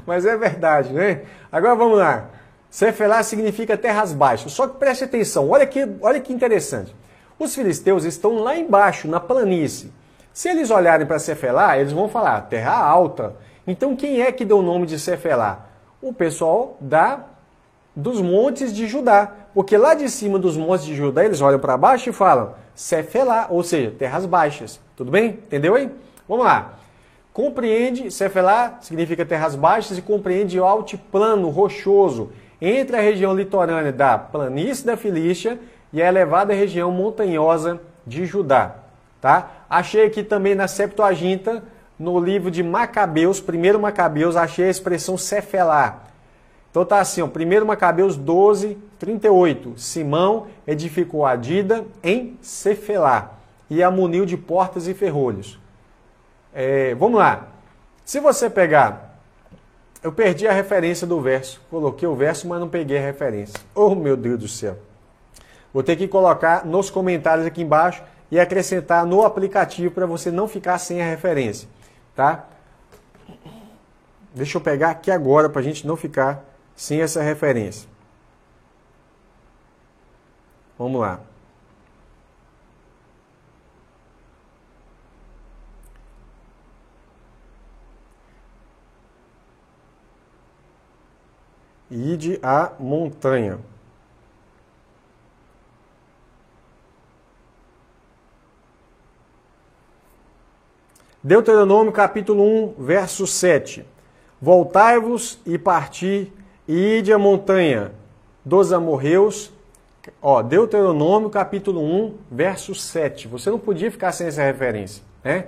Mas é verdade, né? Agora vamos lá. Cefelá significa terras baixas. Só que preste atenção, olha que interessante. Os filisteus estão lá embaixo, na planície. Se eles olharem para Cefelá, eles vão falar, terra alta. Então quem é que deu o nome de Cefelá? O pessoal dos montes de Judá. Porque lá de cima dos montes de Judá, eles olham para baixo e falam Cefelá, ou seja, terras baixas. Tudo bem? Entendeu aí? Vamos lá. Compreende, Cefelá significa terras baixas e compreende o altiplano rochoso entre a região litorânea da planície da Filístia e a elevada região montanhosa de Judá. Tá? Achei aqui também na Septuaginta, no livro de Macabeus, 1 Macabeus, achei a expressão Cefelá. Então tá assim, ó, 1 Macabeus 12, 38. Simão edificou a Dida em Cefelá e a muniu de portas e ferrolhos. Vamos lá. Se você pegar... Eu perdi a referência do verso. Coloquei o verso, mas não peguei a referência. Oh, meu Deus do céu. Vou ter que colocar nos comentários aqui embaixo e acrescentar no aplicativo para você não ficar sem a referência, tá? Deixa eu pegar aqui agora para a gente não ficar sem essa referência. Vamos lá. Ide à montanha. Deuteronômio capítulo 1, verso 7. Voltai-vos e parti, e ide à montanha dos amorreus. Ó, Deuteronômio capítulo 1, verso 7. Você não podia ficar sem essa referência, né?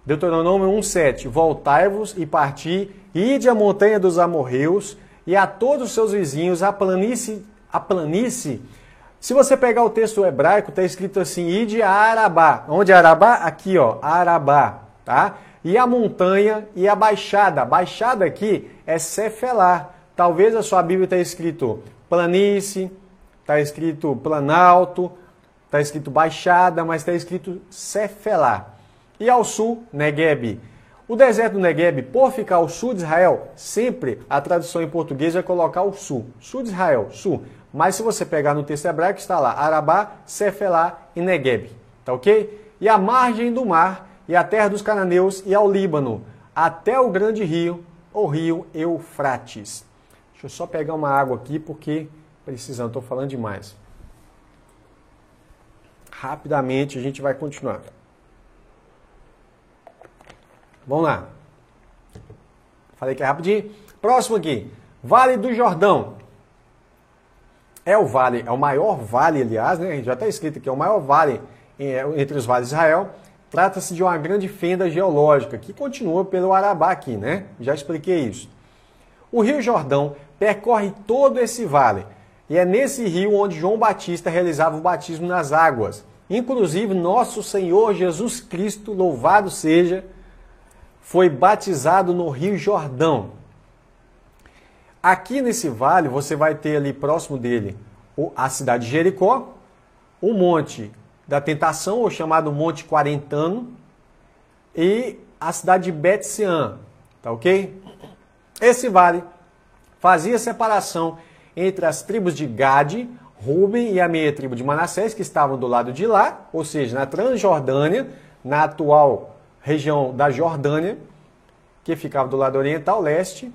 Deuteronômio 1, 7. Voltai-vos e parti, e ide à montanha dos amorreus, e a todos os seus vizinhos, a planície. Se você pegar o texto hebraico, está escrito assim, ide a Arabá. Onde é Arabá? Aqui, ó, Arabá, tá? E a montanha e a baixada. A baixada aqui é Cefelá. Talvez a sua Bíblia tenha escrito planície, está escrito planalto, está escrito baixada, mas está escrito Cefelá. E ao sul, Negueb. O deserto do Negueb, por ficar ao sul de Israel, sempre a tradução em português vai colocar o sul. Sul de Israel, sul. Mas se você pegar no texto hebraico, está lá Arabá, Cefelá e Negueb. Tá ok? E a margem do mar, e a terra dos cananeus, e ao Líbano, até o grande rio, o rio Eufrates. Deixa eu só pegar uma água aqui, porque precisando, estou falando demais. Rapidamente a gente vai continuar. Vamos lá. Falei que é rapidinho. Próximo aqui. Vale do Jordão. É o vale, é o maior vale, aliás, né? Já está escrito aqui, é o maior vale entre os vales de Israel. Trata-se de uma grande fenda geológica que continua pelo Arabá aqui, né? Já expliquei isso. O Rio Jordão percorre todo esse vale. E é nesse rio onde João Batista realizava o batismo nas águas. Inclusive, nosso Senhor Jesus Cristo, louvado seja, foi batizado no Rio Jordão. Aqui nesse vale, você vai ter ali próximo dele a cidade de Jericó, o Monte da Tentação, ou chamado Monte Quarentano, e a cidade de Bet-Sean, tá ok? Esse vale fazia separação entre as tribos de Gade, Ruben e a meia tribo de Manassés, que estavam do lado de lá, ou seja, na Transjordânia, na atual região da Jordânia, que ficava do lado oriental, leste,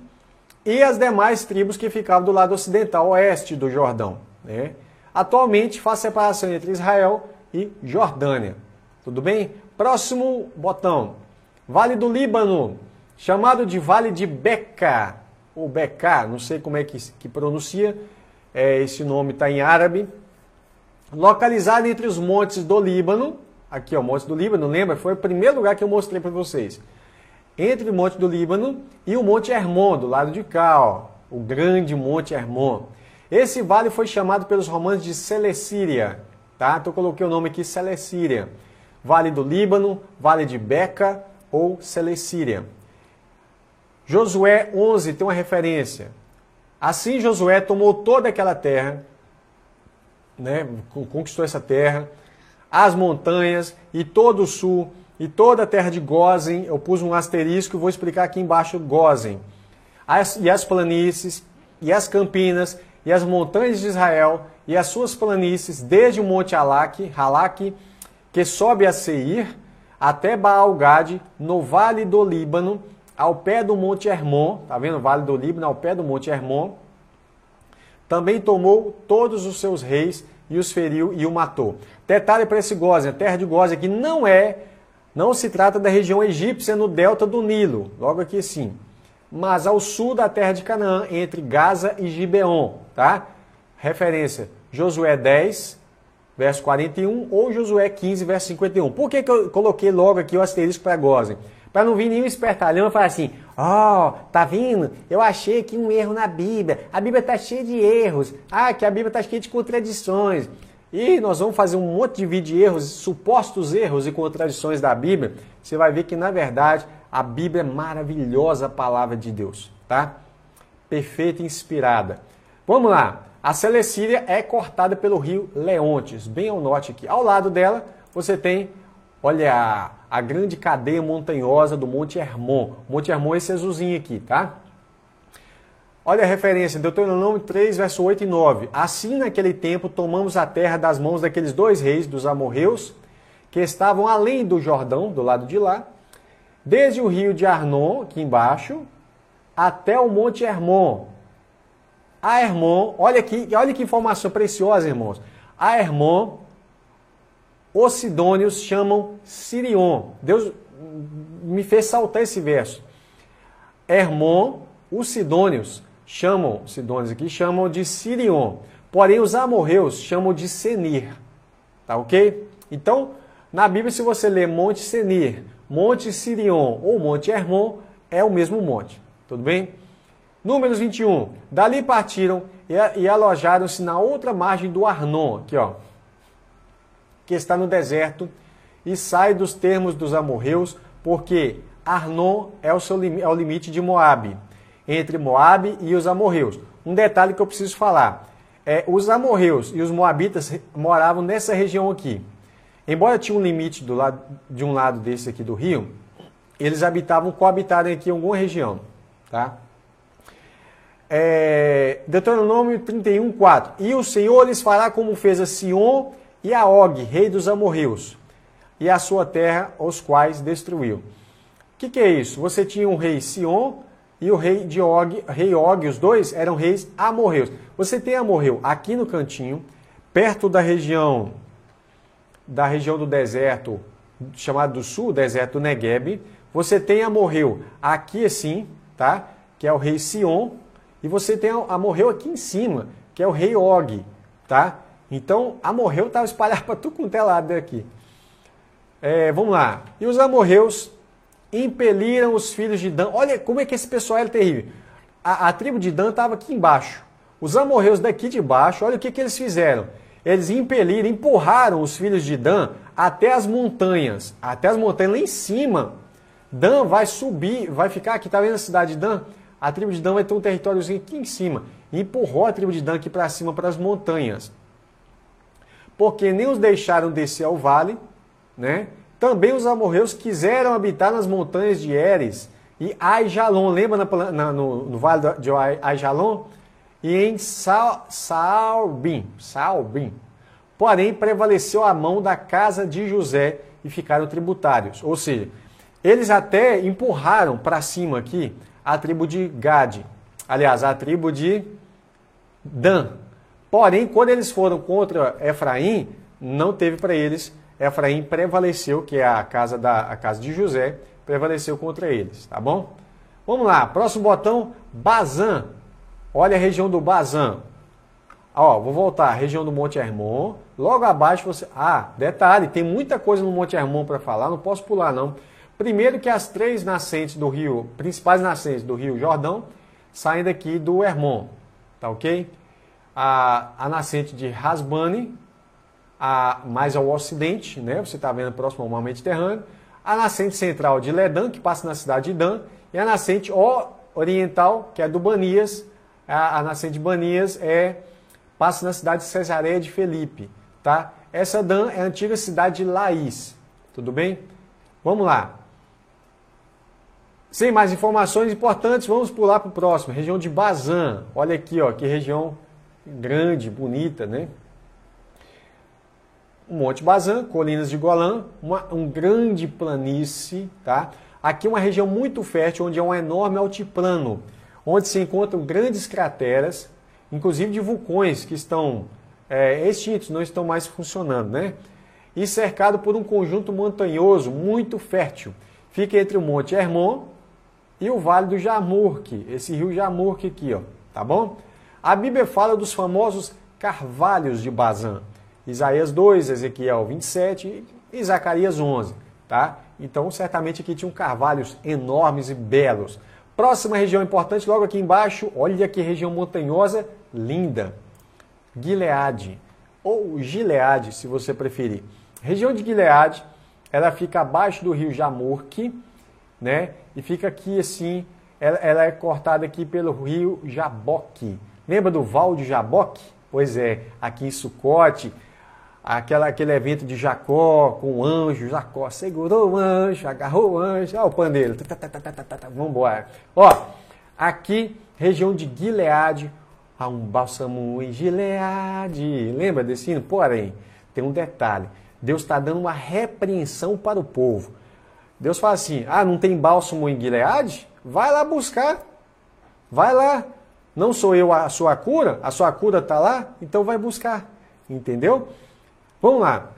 e as demais tribos que ficavam do lado ocidental, oeste do Jordão, né? Atualmente faz separação entre Israel e Jordânia. Tudo bem? Próximo botão. Vale do Líbano, chamado de Vale de Beca, ou Becá, não sei como é que pronuncia, esse nome está em árabe. Localizado entre os montes do Líbano, aqui ó, o Monte do Líbano, lembra? Foi o primeiro lugar que eu mostrei para vocês. Entre o Monte do Líbano e o Monte Hermon, do lado de cá, ó, o grande Monte Hermon. Esse vale foi chamado pelos romanos de Selecíria, tá? Então eu coloquei o nome aqui, Selecíria. Vale do Líbano, Vale de Beca ou Selecíria. Josué 11 tem uma referência. Assim Josué tomou toda aquela terra, né? Conquistou essa terra, as montanhas e todo o sul, e toda a terra de Gósen. Eu pus um asterisco e vou explicar aqui embaixo Gósen. E as planícies, e as campinas, e as montanhas de Israel, e as suas planícies, desde o monte Halak, que sobe a Seir, até Baal-Gade, no vale do Líbano, ao pé do monte Hermon, tá vendo? O vale do Líbano, ao pé do monte Hermon. Também tomou todos os seus reis, e os feriu e o matou. Detalhe para esse Gósen, a terra de Gósen aqui não se trata da região egípcia no delta do Nilo, logo aqui sim, mas ao sul da terra de Canaã, entre Gaza e Gibeon, tá? Referência, Josué 10, verso 41, ou Josué 15, verso 51. Por que eu coloquei logo aqui o asterisco para Gósen? Para não vir nenhum espertalhão e falar assim, tá vendo? Eu achei aqui um erro na Bíblia. A Bíblia está cheia de erros. Que a Bíblia está cheia de contradições. E nós vamos fazer um monte de vídeo de erros, supostos erros e contradições da Bíblia. Você vai ver que, na verdade, a Bíblia é maravilhosa, a palavra de Deus, tá? Perfeita e inspirada. Vamos lá. A Selecíria é cortada pelo rio Leontes, bem ao norte aqui. Ao lado dela, você tem, olha, a grande cadeia montanhosa do Monte Hermon. Monte Hermon é esse azulzinho aqui, tá? Olha a referência, Deuteronômio 3, verso 8 e 9. Assim, naquele tempo, tomamos a terra das mãos daqueles dois reis, dos amorreus, que estavam além do Jordão, do lado de lá, desde o rio de Arnon, aqui embaixo, até o Monte Hermon. A Hermon, olha que informação preciosa, irmãos. A Hermon, os sidônios chamam Sirion. Deus me fez saltar esse verso. Hermon, os sidônios chamam de Sirion. Porém, os amorreus chamam de Senir. Tá ok? Então, na Bíblia, se você ler Monte Senir, Monte Sirion ou Monte Hermon, é o mesmo monte. Tudo bem? Números 21. Dali partiram e alojaram-se na outra margem do Arnon, aqui ó, que está no deserto, e sai dos termos dos amorreus, porque Arnon é o limite de Moabe, entre Moabe e os amorreus. Um detalhe que eu preciso falar, os amorreus e os moabitas moravam nessa região aqui. Embora tinha um limite de um lado desse aqui do rio, eles coabitaram aqui em alguma região, tá? Deuteronômio 31, 4. E o Senhor lhes fará como fez a Sion e a Og, rei dos amorreus, e a sua terra, os quais destruiu. O que é isso? Você tinha um rei Sion e o rei de Og, rei Og, os dois eram reis amorreus. Você tem amorreu aqui no cantinho, perto da região do deserto, chamado do sul, deserto do Negueb. Você tem amorreu aqui assim, tá? Que é o rei Sion, e você tem amorreu aqui em cima, que é o rei Og, tá? Então, amorreu estava espalhado para tudo quanto é lado daqui. Vamos lá. E os amorreus impeliram os filhos de Dan. Olha como é que esse pessoal era terrível. A tribo de Dan estava aqui embaixo. Os amorreus daqui de baixo, olha o que eles fizeram. Eles empurraram os filhos de Dan até as montanhas lá em cima. Dan vai subir, vai ficar aqui, tá vendo a cidade de Dan? A tribo de Dan vai ter um territóriozinho aqui em cima. E empurrou a tribo de Dan aqui para cima, para as montanhas. Porque nem os deixaram descer ao vale, né? Também os amorreus quiseram habitar nas montanhas de Eres e Aijalon. Lembra no vale de Aijalon? E em Saalbim. Porém, prevaleceu a mão da casa de José e ficaram tributários. Ou seja, eles até empurraram para cima aqui a tribo de Gade. Aliás, a tribo de Dan. Porém, quando eles foram contra Efraim, não teve para eles. Efraim prevaleceu, que é a casa de José, prevaleceu contra eles, tá bom? Vamos lá, próximo botão, Bazã. Olha a região do Bazã. Ó, vou voltar, região do Monte Hermon. Logo abaixo você... detalhe, tem muita coisa no Monte Hermon para falar, não posso pular não. Primeiro que as três nascentes do rio, principais nascentes do rio Jordão, saem daqui do Hermon, tá ok? A nascente de Hasbane, mais ao ocidente, né? Você está vendo próximo ao mar Mediterrâneo. A nascente central de Ledã, que passa na cidade de Dan. E a nascente oriental, que é do Banias. A nascente de Banias passa na cidade de Cesareia de Felipe. Tá? Essa Dan é a antiga cidade de Laís. Tudo bem? Vamos lá. Sem mais informações importantes, vamos pular para o próximo. Região de Bazã. Olha aqui, ó, que região grande, bonita, né? O Monte Bazã, colinas de Golã, um grande planície, tá? Aqui é uma região muito fértil, onde é um enorme altiplano, onde se encontram grandes crateras, inclusive de vulcões que estão extintos, não estão mais funcionando, né? E cercado por um conjunto montanhoso muito fértil. Fica entre o Monte Hermon e o Vale do Jarmuk, esse rio Jarmuk aqui, ó, tá bom? A Bíblia fala dos famosos carvalhos de Bazã. Isaías 2, Ezequiel 27 e Zacarias 11, tá? Então, certamente aqui tinham carvalhos enormes e belos. Próxima região importante, logo aqui embaixo, olha que região montanhosa linda. Gileade, ou Gileade, se você preferir. Região de Gileade, ela fica abaixo do rio Jarmuk, né? E fica aqui assim, ela é cortada aqui pelo rio Jaboque. Lembra do Val de Jaboque? Pois é, aqui em Sucote, aquele evento de Jacó com o anjo. Jacó segurou o anjo, agarrou o anjo. Olha o pandeiro. Vamos embora. Ó, aqui, região de Gileade. Há um bálsamo em Gileade. Lembra desse hino? Porém, tem um detalhe. Deus está dando uma repreensão para o povo. Deus fala assim, não tem bálsamo em Gileade? Vai lá buscar. Vai lá. Não sou eu a sua cura está lá? Então vai buscar. Entendeu? Vamos lá.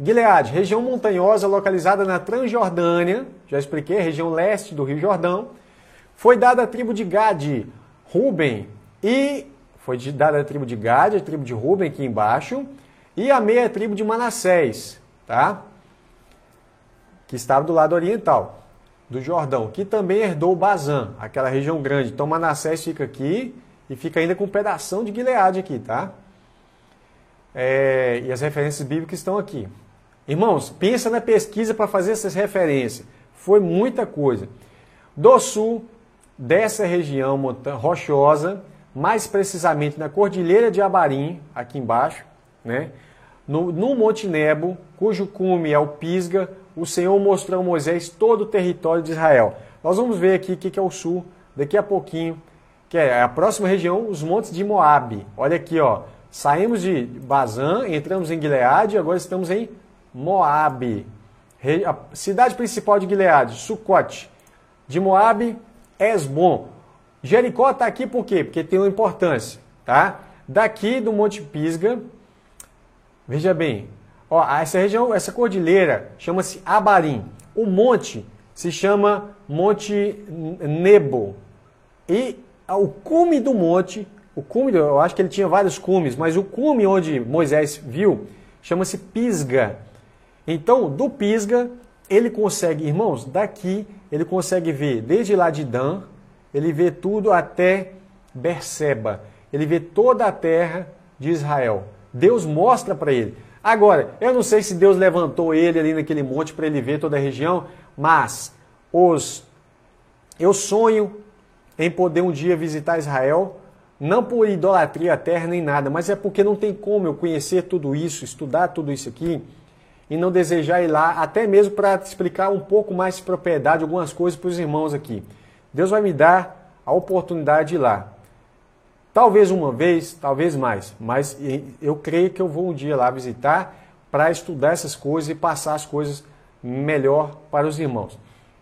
Gileade, região montanhosa localizada na Transjordânia. Já expliquei, região leste do Rio Jordão. Foi dada à tribo de Gade, Ruben. E foi dada a tribo de Gade, a tribo de Ruben aqui embaixo. E a meia tribo de Manassés, tá? Que estava do lado oriental do Jordão, que também herdou Bazã, aquela região grande. Então Manassés fica aqui e fica ainda com um pedação de Gileade aqui, tá? E as referências bíblicas estão aqui. Irmãos, pensa na pesquisa para fazer essas referências. Foi muita coisa. Do sul dessa região rochosa, mais precisamente na Cordilheira de Abarim, aqui embaixo, né? No Monte Nebo, cujo cume é o Pisga, o Senhor mostrou a Moisés todo o território de Israel. Nós vamos ver aqui o que é o sul, daqui a pouquinho, que é a próxima região, os montes de Moabe. Olha aqui, ó, saímos de Bazã, entramos em Gileade e agora estamos em Moabe. A cidade principal de Gileade, Sucote. De Moabe, Esbom. Jericó está aqui por quê? Porque tem uma importância, tá? Daqui do Monte Pisga, veja bem, ó, essa região, essa cordilheira chama-se Abarim. O monte se chama Monte Nebo. E o cume do monte, eu acho que ele tinha vários cumes, mas o cume onde Moisés viu chama-se Pisga. Então, do Pisga, ele consegue, irmãos, daqui ele consegue ver desde lá de Dan, ele vê tudo até Berseba. Ele vê toda a terra de Israel. Deus mostra para ele. Agora, eu não sei se Deus levantou ele ali naquele monte para ele ver toda a região, mas eu sonho em poder um dia visitar Israel, não por idolatria à terra nem nada, mas é porque não tem como eu conhecer tudo isso, estudar tudo isso aqui, e não desejar ir lá, até mesmo para explicar um pouco mais de propriedade, algumas coisas para os irmãos aqui. Deus vai me dar a oportunidade de ir lá. Talvez uma vez, talvez mais, mas eu creio que eu vou um dia lá visitar para estudar essas coisas e passar as coisas melhor para os irmãos.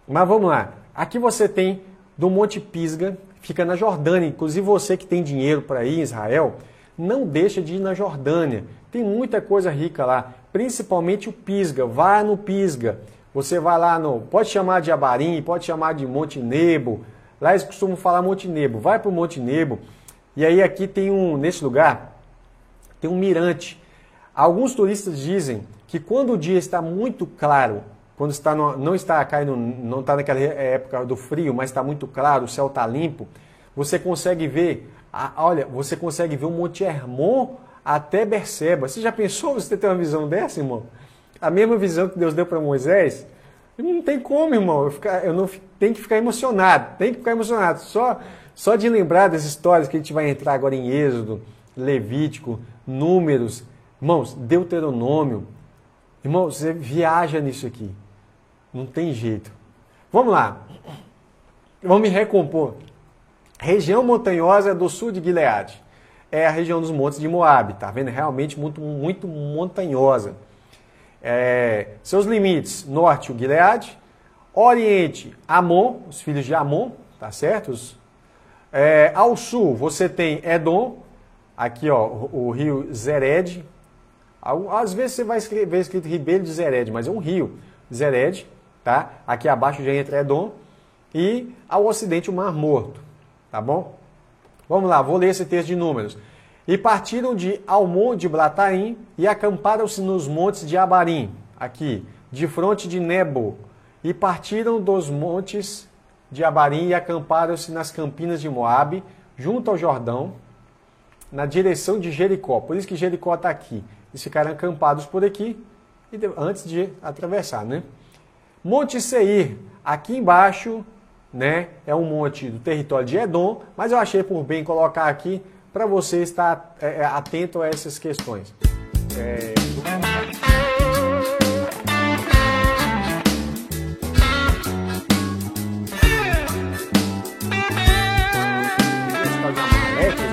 Mas vamos lá. Aqui você tem do Monte Pisga, fica na Jordânia. Inclusive você que tem dinheiro para ir em Israel, não deixa de ir na Jordânia. Tem muita coisa rica lá, principalmente o Pisga. Vá no Pisga. Você vai lá pode chamar de Abarim, pode chamar de Monte Nebo. Lá eles costumam falar Monte Nebo. Vai para o Monte Nebo. E aí aqui tem nesse lugar, tem um mirante. Alguns turistas dizem que quando o dia está muito claro, quando não está naquela época do frio, mas está muito claro, o céu está limpo, você consegue ver, você consegue ver o Monte Hermon até Berseba. Você já pensou você ter uma visão dessa, irmão? A mesma visão que Deus deu para Moisés? Não tem como, irmão. Tem que ficar emocionado. Tem que ficar emocionado. Só de lembrar das histórias que a gente vai entrar agora em Êxodo, Levítico, Números, irmãos, Deuteronômio. Irmãos, você viaja nisso aqui. Não tem jeito. Vamos lá. Vamos me recompor. Região montanhosa do sul de Gileade. É a região dos montes de Moabe. Tá vendo? Realmente muito, muito montanhosa. Seus limites, norte, o Gileade. Oriente, Amon, os filhos de Amon, tá certo? Ao sul, você tem Edom, aqui ó, o rio Zered. Às vezes você vai ver escrito Ribeiro de Zered, mas é um rio, Zered, tá? Aqui abaixo já entra Edom. E ao ocidente o Mar Morto, tá bom? Vamos lá, vou ler esse texto de Números. E partiram de Almon de Blataim e acamparam-se nos montes de Abarim, aqui, de fronte de Nebo. E partiram dos montes de Abarim e acamparam-se nas campinas de Moabe, junto ao Jordão, na direção de Jericó. Por isso que Jericó está aqui. Eles ficaram acampados por aqui antes de atravessar, né? Monte Seir, aqui embaixo, né, é um monte do território de Edom, mas eu achei por bem colocar aqui para você estar atento a essas questões. Os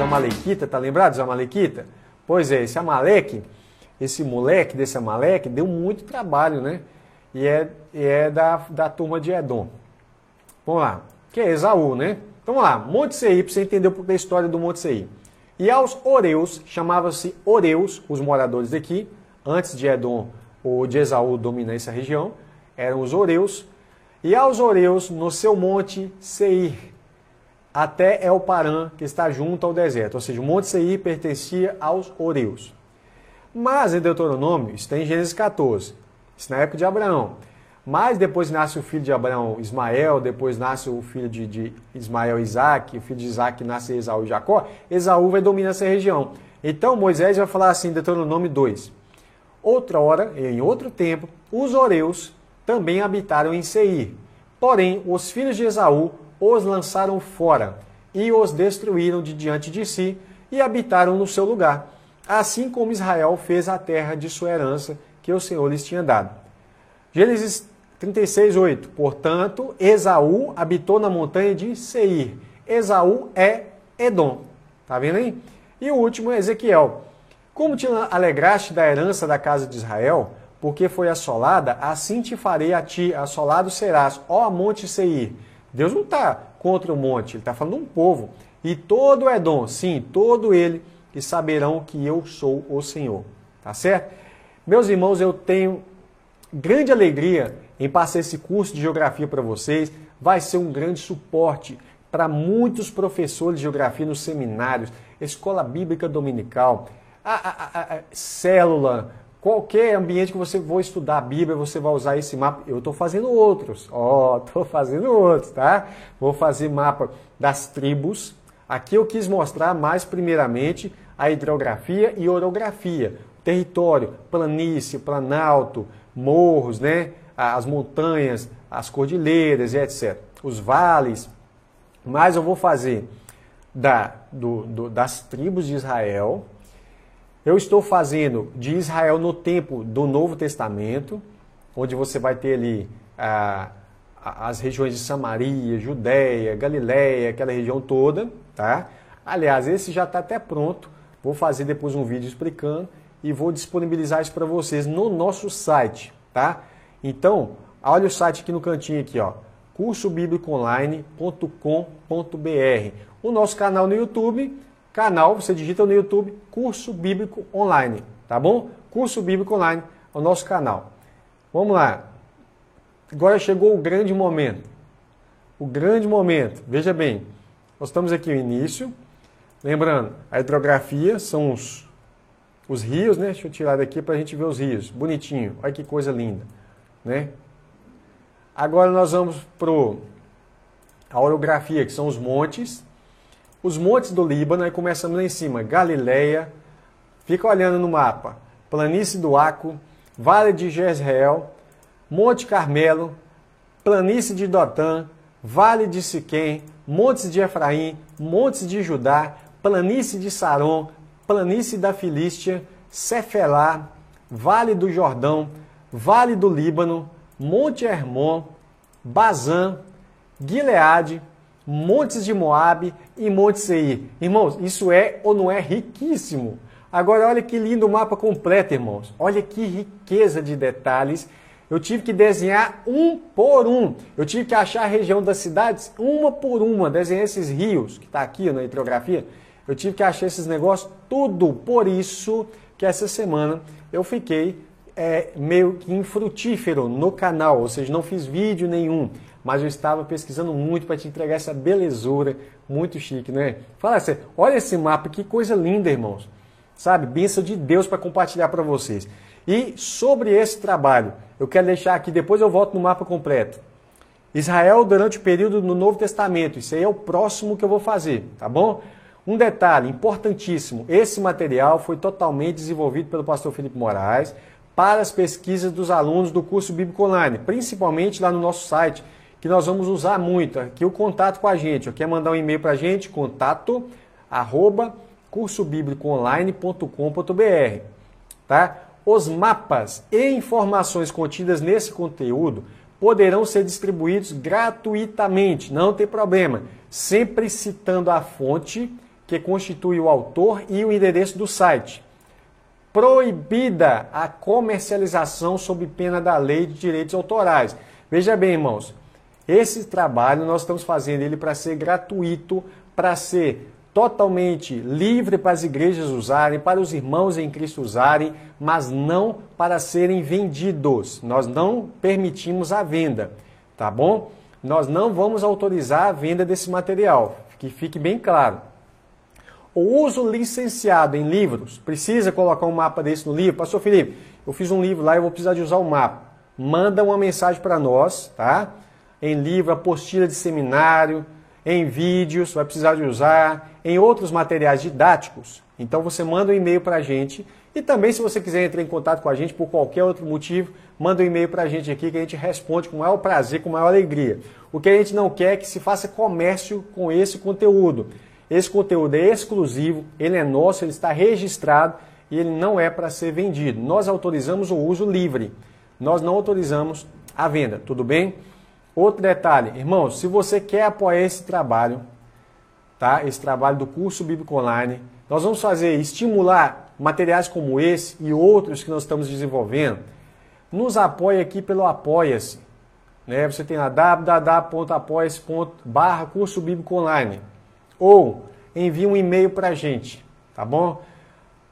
Amalequita, tá lembrado dos Amalequita? Pois é, esse Amaleque, esse moleque desse Amaleque deu muito trabalho, né? E é da turma de Edom. Vamos lá, que é Esaú, né? Então vamos lá, Monte Seir, para você entender um pouco da história do Monte Seir. E aos Oreus, chamava-se Oreus, os moradores daqui, antes de Edom ou de Esaú dominar essa região, eram os Oreus. E aos Oreus, no seu Monte Seir, até El-Parã, que está junto ao deserto. Ou seja, o Monte Seir pertencia aos Oreus. Mas em Deuteronômio, isso tem em Gênesis 14, isso na época de Abraão. Mas depois nasce o filho de Abraão, Ismael, depois nasce o filho de Ismael, Isaac, o filho de Isaac nasce Esaú e Jacó. Esaú vai dominar essa região. Então Moisés vai falar assim em Deuteronômio 2. Outra hora, em outro tempo, os Oreus também habitaram em Seir. Porém, os filhos de Esaú os lançaram fora e os destruíram de diante de si e habitaram no seu lugar, assim como Israel fez a terra de sua herança que o Senhor lhes tinha dado. Gênesis 36:8. Portanto, Esaú habitou na montanha de Seir. Esaú é Edom. Tá vendo aí? E o último é Ezequiel. Como te alegraste da herança da casa de Israel, porque foi assolada, assim te farei a ti, assolado serás, ó monte Seir. Deus não está contra o monte, ele está falando de um povo. E todo Edom, sim, todo ele, que saberão que eu sou o Senhor. Tá certo? Meus irmãos, eu tenho grande alegria em passar esse curso de geografia para vocês. Vai ser um grande suporte para muitos professores de geografia nos seminários, escola bíblica dominical, célula, qualquer ambiente que você for estudar a Bíblia, você vai usar esse mapa. Eu estou fazendo outros, estou fazendo outros, tá? Vou fazer mapa das tribos. Aqui eu quis mostrar mais primeiramente a hidrografia e orografia, território, planície, planalto, morros, né? As montanhas, as cordilheiras e etc. Os vales. Mas eu vou fazer das tribos de Israel. Eu estou fazendo de Israel no tempo do Novo Testamento, onde você vai ter ali as regiões de Samaria, Judéia, Galiléia, aquela região toda, tá? Aliás, esse já está até pronto. Vou fazer depois um vídeo explicando e vou disponibilizar isso para vocês no nosso site, tá? Então, olha o site aqui no cantinho aqui, ó, cursobiblicoonline.com.br. O nosso canal no YouTube, você digita no YouTube Curso Bíblico Online, tá bom? Curso Bíblico Online é o nosso canal. Vamos lá. Agora chegou o grande momento. O grande momento. Veja bem, nós estamos aqui no início. Lembrando, a hidrografia são os rios, né? Deixa eu tirar daqui para a gente ver os rios. Bonitinho. Olha que coisa linda, né? Agora nós vamos para a orografia, que são os montes. Os montes do Líbano, aí começamos lá em cima. Galileia, fica olhando no mapa. Planície do Aco, Vale de Jezreel, Monte Carmelo, Planície de Dotã, Vale de Siquém, Montes de Efraim, Montes de Judá, Planície de Saron, Planície da Filístia, Cefelá, Vale do Jordão, Vale do Líbano, Monte Hermon, Bazã, Gileade, Montes de Moabe e Monte Seir. Irmãos, isso é ou não é riquíssimo? Agora olha que lindo o mapa completo, irmãos. Olha que riqueza de detalhes. Eu tive que desenhar um por um. Eu tive que achar a região das cidades uma por uma. Desenhar esses rios, que está aqui na hidrografia. Eu tive que achar esses negócios tudo. Por isso que essa semana eu fiquei meio que infrutífero no canal. Ou seja, não fiz vídeo nenhum. Mas eu estava pesquisando muito para te entregar essa belezura. Muito chique, né? Fala sério, olha esse mapa, que coisa linda, irmãos. Sabe? Bênção de Deus para compartilhar para vocês. E sobre esse trabalho, eu quero deixar aqui, depois eu volto no mapa completo. Israel durante o período do Novo Testamento. Isso aí é o próximo que eu vou fazer, tá bom? Um detalhe importantíssimo. Esse material foi totalmente desenvolvido pelo pastor Felipe Moraes para as pesquisas dos alunos do curso Bíblico Online, principalmente lá no nosso site, que nós vamos usar muito. Aqui o contato com a gente. Quer mandar um e-mail para a gente? Contato@cursobiblicoonline.com.br. tá? Os mapas e informações contidas nesse conteúdo poderão ser distribuídos gratuitamente, não tem problema, sempre citando a fonte que constitui o autor e o endereço do site. Proibida a comercialização sob pena da lei de direitos autorais. Veja bem, irmãos, esse trabalho nós estamos fazendo ele para ser gratuito, para ser totalmente livre para as igrejas usarem, para os irmãos em Cristo usarem, mas não para serem vendidos. Nós não permitimos a venda, tá bom? Nós não vamos autorizar a venda desse material, que fique bem claro. O uso licenciado em livros, precisa colocar um mapa desse no livro? Pastor Felipe, eu fiz um livro lá e eu vou precisar de usar o mapa. Manda uma mensagem para nós, tá? Em livro, apostila de seminário, em vídeos, vai precisar de usar, em outros materiais didáticos. Então você manda um e-mail para a gente e também se você quiser entrar em contato com a gente por qualquer outro motivo, manda um e-mail para a gente aqui que a gente responde com o maior prazer, com a maior alegria. O que a gente não quer é que se faça comércio com esse conteúdo. Esse conteúdo é exclusivo, ele é nosso, ele está registrado e ele não é para ser vendido. Nós autorizamos o uso livre, nós não autorizamos a venda, tudo bem? Outro detalhe, irmãos, se você quer apoiar esse trabalho, tá? Esse trabalho do curso bíblico online, nós vamos estimular materiais como esse e outros que nós estamos desenvolvendo. Nos apoie aqui pelo Apoia-se, né? Você tem lá www.apoia-se.com/curso bíblico online. Ou envie um e-mail para a gente, tá bom?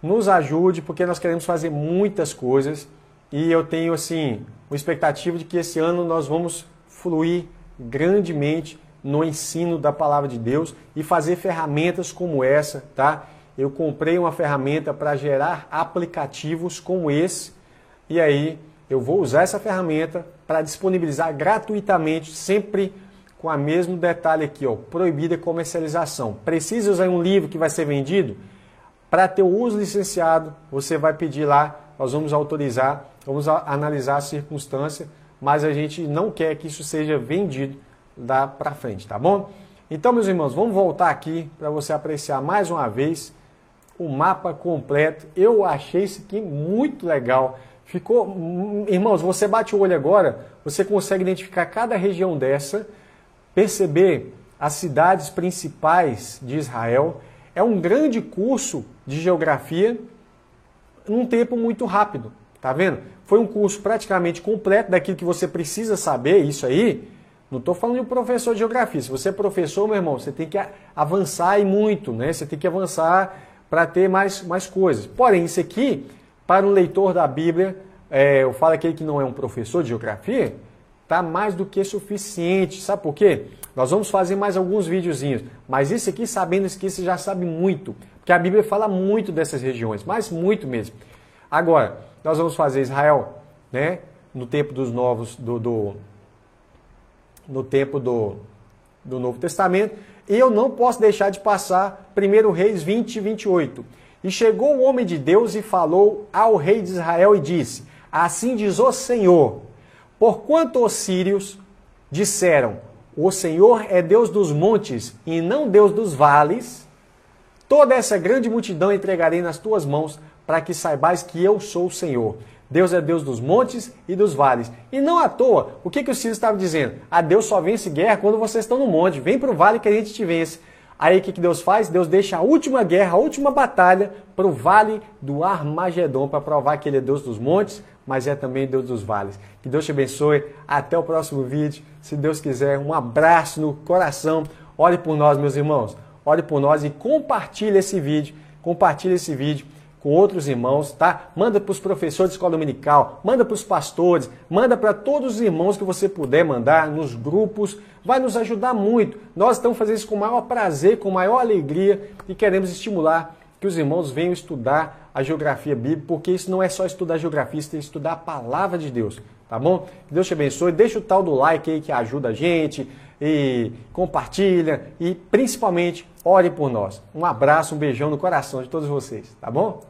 Nos ajude, porque nós queremos fazer muitas coisas e eu tenho, assim, uma expectativa de que esse ano nós vamos fluir grandemente no ensino da Palavra de Deus e fazer ferramentas como essa, tá? Eu comprei uma ferramenta para gerar aplicativos como esse e aí eu vou usar essa ferramenta para disponibilizar gratuitamente, sempre com o mesmo detalhe aqui, ó, proibida a comercialização. Precisa usar um livro que vai ser vendido? Para ter o uso licenciado, você vai pedir lá, nós vamos autorizar, vamos analisar a circunstância, mas a gente não quer que isso seja vendido da para frente, tá bom? Então, meus irmãos, vamos voltar aqui para você apreciar mais uma vez o mapa completo. Eu achei isso aqui muito legal. Ficou, irmãos, você bate o olho agora, você consegue identificar cada região dessa, perceber as cidades principais de Israel. É um grande curso de geografia num tempo muito rápido, tá vendo? Foi um curso praticamente completo daquilo que você precisa saber, isso aí. Não estou falando de um professor de geografia. Se você é professor, meu irmão, você tem que avançar e muito, né? Você tem que avançar para ter mais coisas. Porém, isso aqui, para um leitor da Bíblia, eu falo aquele que não é um professor de geografia, está mais do que suficiente. Sabe por quê? Nós vamos fazer mais alguns videozinhos, mas isso aqui, sabendo isso aqui, você já sabe muito, porque a Bíblia fala muito dessas regiões, mas muito mesmo. Agora, nós vamos fazer Israel, né? No tempo dos novos, no tempo do Novo Testamento, e eu não posso deixar de passar 1 Reis 20 e 28. E chegou o homem de Deus e falou ao rei de Israel e disse: assim diz o Senhor, porquanto os sírios disseram, o Senhor é Deus dos montes e não Deus dos vales, toda essa grande multidão entregarei nas tuas mãos, para que saibais que eu sou o Senhor. Deus é Deus dos montes e dos vales. E não à toa, o que os sírios estavam dizendo? Deus só vence guerra quando vocês estão no monte, vem para o vale que a gente te vence. Aí o que Deus faz? Deus deixa a última guerra, a última batalha para o vale do Armagedon, para provar que ele é Deus dos montes, mas é também Deus dos vales. Que Deus te abençoe. Até o próximo vídeo. Se Deus quiser, um abraço no coração. Ore por nós, meus irmãos. Ore por nós e compartilhe esse vídeo. Compartilhe esse vídeo com outros irmãos, tá? Manda para os professores de escola dominical, manda para os pastores, manda para todos os irmãos que você puder mandar nos grupos. Vai nos ajudar muito. Nós estamos fazendo isso com o maior prazer, com a maior alegria e queremos estimular que os irmãos venham estudar a geografia bíblica, porque isso não é só estudar geografia, isso tem que estudar a palavra de Deus, tá bom? Que Deus te abençoe. Deixa o tal do like aí que ajuda a gente e compartilha e principalmente ore por nós. Um abraço, um beijão no coração de todos vocês, tá bom?